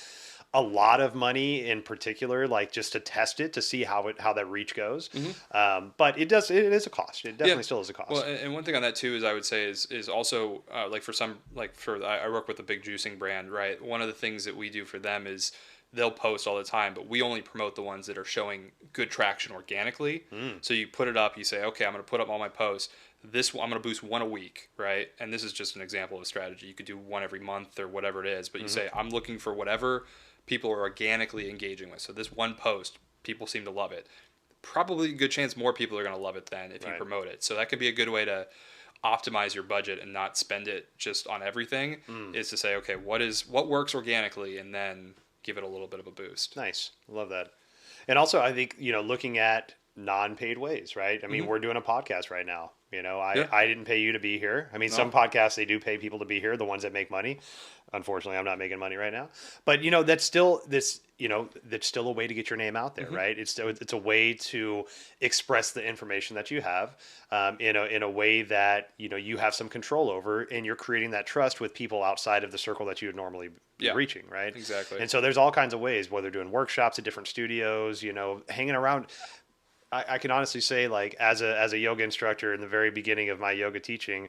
a lot of money in particular, like just to test it, to see how that reach goes. But it is a cost. It definitely still is a cost. Well, and one thing on that too is I would say is also like I work with a big juicing brand, right? One of the things that we do for them is they'll post all the time, but we only promote the ones that are showing good traction organically. So you put it up, you say, okay, I'm going to put up all my posts. I'm going to boost one a week, right? And this is just an example of a strategy. You could do one every month or whatever it is, but you say, I'm looking for whatever people are organically engaging with. So this one post, people seem to love it. Probably a good chance more people are going to love it than if you promote it. So that could be a good way to optimize your budget and not spend it just on everything, is to say, okay, what works organically, and then give it a little bit of a boost. Nice. Love that. And also, I think, looking at non-paid ways, right? I mean, we're doing a podcast right now. I didn't pay you to be here. I mean, some podcasts, they do pay people to be here, the ones that make money. Unfortunately, I'm not making money right now. But, that's still that's still a way to get your name out there, right? It's a way to express the information that you have in a way that, you have some control over, and you're creating that trust with people outside of the circle that you would normally be reaching, right? Exactly. And so there's all kinds of ways, whether doing workshops at different studios, hanging around. I can honestly say, like, as a yoga instructor in the very beginning of my yoga teaching,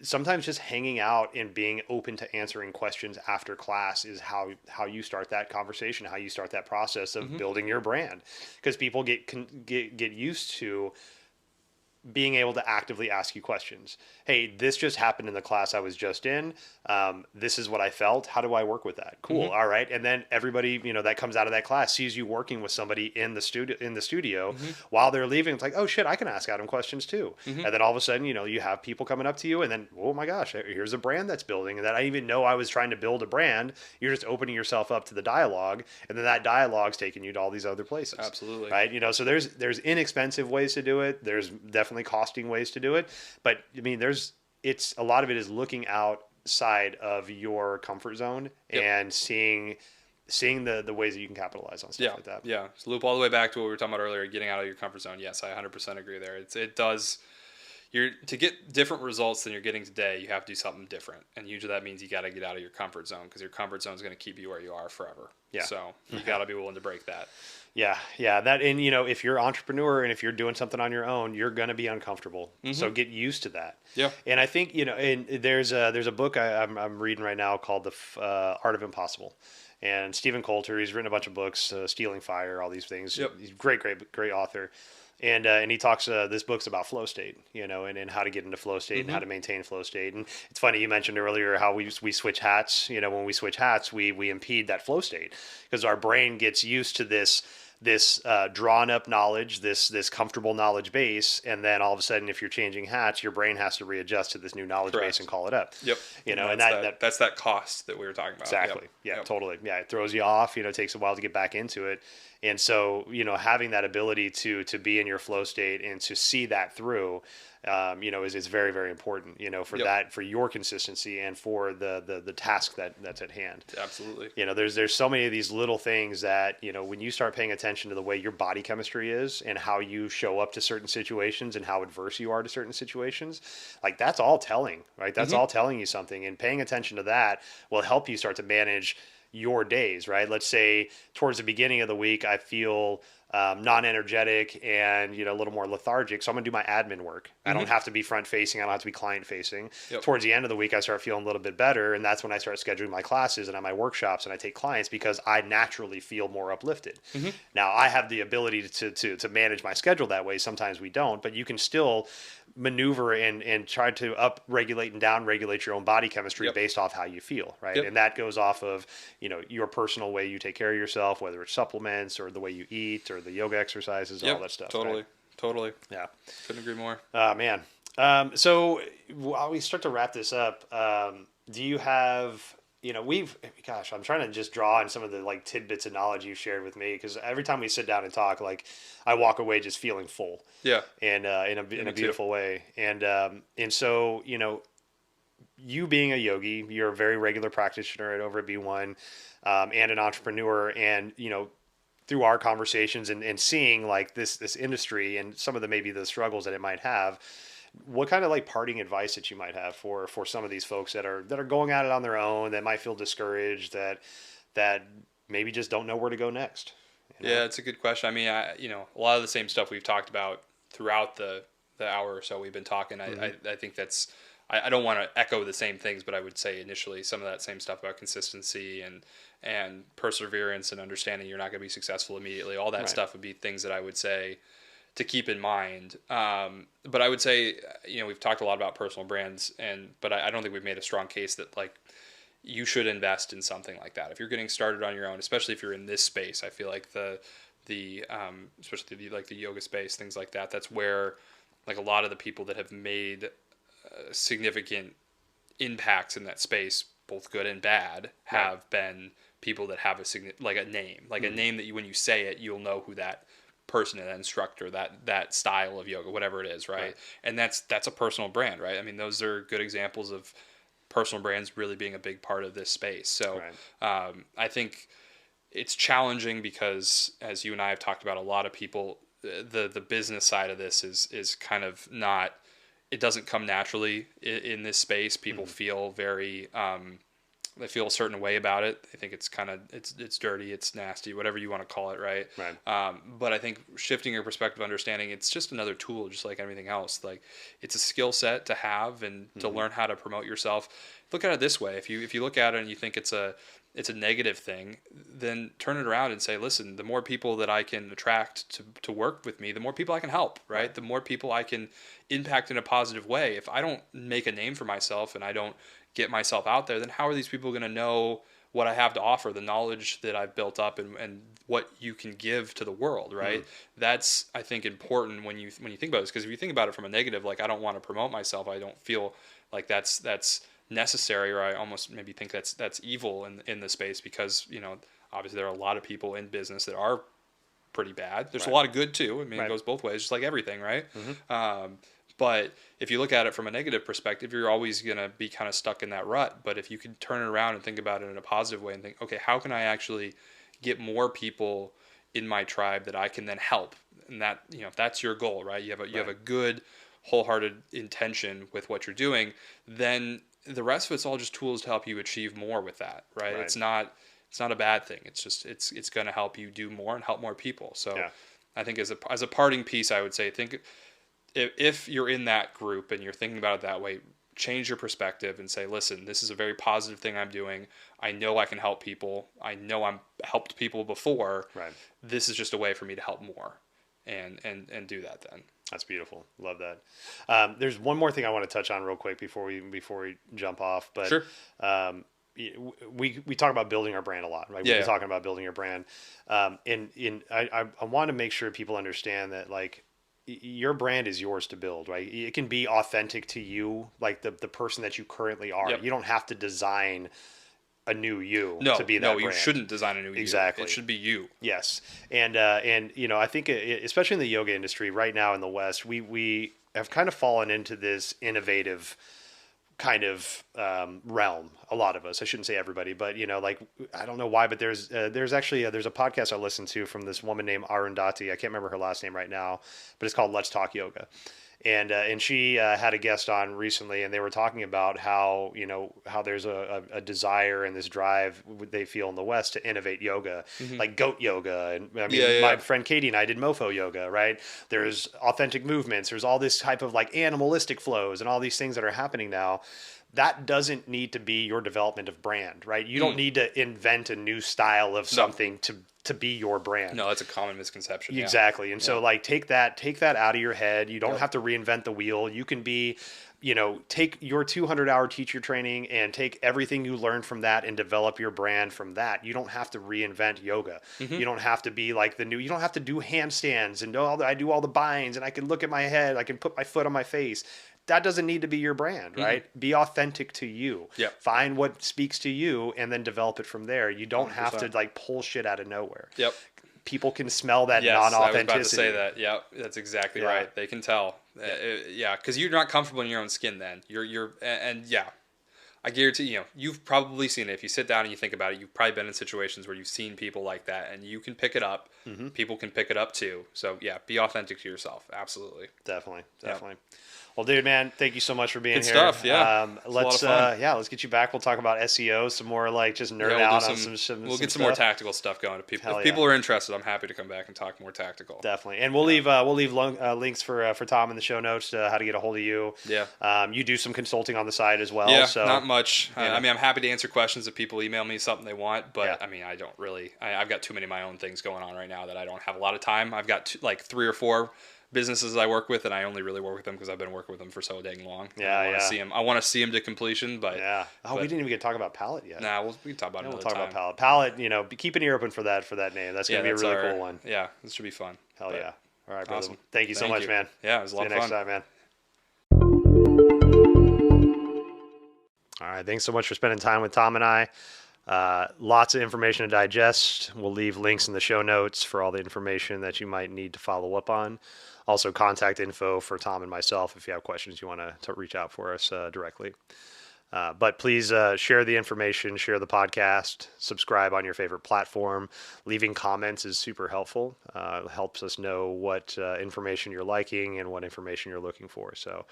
sometimes just hanging out and being open to answering questions after class is how you start that conversation, how you start that process of building your brand, because people get used to being able to actively ask you questions. Hey, this just happened in the class I was just in. This is what I felt. How do I work with that? Cool. All right. And then everybody, that comes out of that class sees you working with somebody in the studio while they're leaving. It's like, oh shit, I can ask Adam questions too. And then all of a sudden, you have people coming up to you, and then, oh my gosh, here's a brand that's building, and that I didn't even know I was trying to build a brand. You're just opening yourself up to the dialogue, and then that dialogue's taking you to all these other places. Absolutely. Right. So there's inexpensive ways to do it. There's definitely costing ways to do it. But I mean, it's a lot of it is looking outside of your comfort zone and seeing seeing the ways that you can capitalize on stuff Yeah, like that. yeah. So loop all the way back to what we were talking about earlier, getting out of your comfort zone. Yes, I 100% agree there. It does. You're to get different results than you're getting today. You have to do something different, and usually that means you got to get out of your comfort zone because your comfort zone is going to keep you where you are forever. Yeah. So you got to be willing to break that. Yeah, yeah. That and if you're an entrepreneur and if you're doing something on your own, you're gonna be uncomfortable. So get used to that. Yeah. And I think and there's a book I'm reading right now called Art of Impossible, and Stephen Coulter. He's written a bunch of books, Stealing Fire, all these things. Yep. He's a great author. And he talks. This book's about flow state, and how to get into flow state and how to maintain flow state. And it's funny you mentioned earlier how we switch hats. When we switch hats, we impede that flow state because our brain gets used to this drawn up knowledge, this comfortable knowledge base, and then all of a sudden, if you're changing hats, your brain has to readjust to this new knowledge Correct. base and call it up. Yep. And that's that cost that we were talking about. exactly. Yep. Yeah, Yep. totally. Yeah, it throws you off. It takes a while to get back into it, and so having that ability to be in your flow state and to see that through. Is very, very important, for Yep. that, for your consistency and for the task that's at hand. Absolutely. There's so many of these little things that, when you start paying attention to the way your body chemistry is and how you show up to certain situations and how adverse you are to certain situations, like that's all telling, right? That's all telling you something, and paying attention to that will help you start to manage your days, right? Let's say towards the beginning of the week, I feel non-energetic and a little more lethargic, so I'm gonna do my admin work. I don't have to be front facing. I don't have to be client facing. Yep. Towards the end of the week, I start feeling a little bit better, and that's when I start scheduling my classes and my workshops and I take clients because I naturally feel more uplifted. Now I have the ability to manage my schedule that way. Sometimes we don't, but you can still maneuver and try to up regulate and down regulate your own body chemistry Yep. based off how you feel, right? Yep. And that goes off of your personal way you take care of yourself, whether it's supplements or the way you eat or the yoga exercises, Yep. all that stuff. Totally. Right? Totally. Yeah. Couldn't agree more. Man. So while we start to wrap this up, do you have, I'm trying to just draw on some of the like tidbits of knowledge you shared with me, because every time we sit down and talk, like I walk away just feeling full. Yeah. And in a beautiful way. And so, you being a yogi, you're a very regular practitioner over at B1, and an entrepreneur, and, through our conversations and seeing like this industry and some of maybe the struggles that it might have, what kind of like parting advice that you might have for some of these folks that are going at it on their own, that might feel discouraged, that maybe just don't know where to go next? Yeah, it's a good question. I mean, a lot of the same stuff we've talked about throughout the hour or so we've been talking. I think that's, I don't want to echo the same things, but I would say initially some of that same stuff about consistency and perseverance and understanding you're not going to be successful immediately. All that Right. stuff would be things that I would say to keep in mind. But I would say, we've talked a lot about personal brands, but I don't think we've made a strong case that like you should invest in something like that. If you're getting started on your own, especially if you're in this space, I feel like especially like the yoga space, things like that, that's where like a lot of the people that have made significant impacts in that space, both good and bad, have been people that have a name, a name that when you say it, you'll know who that person, that instructor, that style of yoga, whatever it is, right? And that's a personal brand, right? I mean, those are good examples of personal brands really being a big part of this space. So I think it's challenging because, as you and I have talked about, a lot of people, the business side of this is kind of not, it doesn't come naturally in this space. People feel very, they feel a certain way about it. They think it's kind of, it's dirty, it's nasty, whatever you want to call it, right? But I think shifting your perspective, understanding it's just another tool, just like anything else. Like it's a skill set to have and to learn how to promote yourself. Look at it this way: if you look at it and you think it's a negative thing, then turn it around and say, listen, the more people that I can attract to work with me, the more people I can help, right? The more people I can impact in a positive way. If I don't make a name for myself and I don't get myself out there, then how are these people going to know what I have to offer, the knowledge that I've built up and what you can give to the world, right? That's, I think, important when you think about this, because if you think about it from a negative, like I don't want to promote myself, I don't feel like that's necessary, or I almost maybe think that's evil in the space, because obviously there are a lot of people in business that are pretty bad. There's a lot of good too. I mean, it goes both ways, just like everything, right? But if you look at it from a negative perspective, you're always going to be kind of stuck in that rut. But if you can turn it around and think about it in a positive way and think, okay, how can I actually get more people in my tribe that I can then help? And that, if that's your goal, right? You have a good wholehearted intention with what you're doing, then the rest of it's all just tools to help you achieve more with that, right? Right. It's not a bad thing. It's just it's going to help you do more and help more people. So Yeah. I think as a parting piece, I would say think if you're in that group and you're thinking about it that way, change your perspective and say, listen, this is a very positive thing I'm doing. I know I can help people. I know I'm helped people before. Right. This is just a way for me to help more, and do that then. That's beautiful. Love that. There's one more thing I want to touch on real quick before we jump off. But Sure. we talk about building our brand a lot, right? Yeah. We've been talking about building your brand. I want to make sure people understand that like your brand is yours to build, right? It can be authentic to you, like the person that you currently are. Yep. You don't have to design a new you No, to be that no, you brand. shouldn't design a new you. Exactly. It should be you. Yes, and I think especially in the yoga industry right now in the West, we have kind of fallen into this innovative kind of realm. A lot of us, I shouldn't say everybody, but like I don't know why, but there's actually there's a podcast I listened to from this woman named Arundhati. I can't remember her last name right now, but it's called Let's Talk Yoga. And she had a guest on recently, and they were talking about how how there's a desire and this drive they feel in the West to innovate yoga, like goat yoga, and I mean my friend Katie and I did Mofo yoga, right? There's authentic movements, there's all this type of like animalistic flows, and all these things that are happening now. That doesn't need to be your development of brand, right? You don't need to invent a new style of something to be your brand. No, that's a common misconception. Exactly. And so like take that out of your head. You don't have to reinvent the wheel. You can be, take your 200-hour teacher training and take everything you learned from that and develop your brand from that. You don't have to reinvent yoga. You don't have to be like you don't have to do handstands and I do all the binds and I can look at my head. I can put my foot on my face. That doesn't need to be your brand, right? Be authentic to you. Yep. Find what speaks to you and then develop it from there. You don't have to like pull shit out of nowhere. Yep. People can smell that Yes, non-authenticity. I was about to say that. Yeah, that's exactly right. They can tell. Yeah, because you're not comfortable in your own skin. Then and yeah, I guarantee you've probably seen it. If you sit down and you think about it, you've probably been in situations where you've seen people like that, and you can pick it up. People can pick it up too. So yeah, be authentic to yourself. Absolutely. Definitely. Well, dude, man, thank you so much for being Good here. Stuff, yeah. Let's let's get you back. We'll talk about SEO, some more like just nerd out on some. We'll get some stuff. more tactical stuff going. If people are interested, I'm happy to come back and talk more tactical. Definitely, and we'll leave links for Tom in the show notes to how to get a hold of you. Yeah. You do some consulting on the side as well. Yeah, so not much. I mean, I'm happy to answer questions if people email me something they want, but I mean, I don't really. I've got too many of my own things going on right now that I don't have a lot of time. I've got like 3 or 4 businesses I work with, and I only really work with them because I've been working with them for so dang long. I want to see them to completion, but we didn't even get to talk about Palette yet. Nah, we can talk about it another talk time. about Palette. Keep an ear open for that name. That's gonna be a really cool one. Yeah, this should be fun. Hell yeah! All right, brother. Awesome. Thank you so much, man. Yeah, it was a lot of fun. See you next time, man. All right, thanks so much for spending time with Tom and I. Lots of information to digest. We'll leave links in the show notes for all the information that you might need to follow up on. Also, contact info for Tom and myself if you have questions you want to reach out for us directly. But please share the information, share the podcast, subscribe on your favorite platform. Leaving comments is super helpful. It helps us know what information you're liking and what information you're looking for. So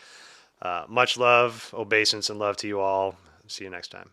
much love, obeisance, and love to you all. See you next time.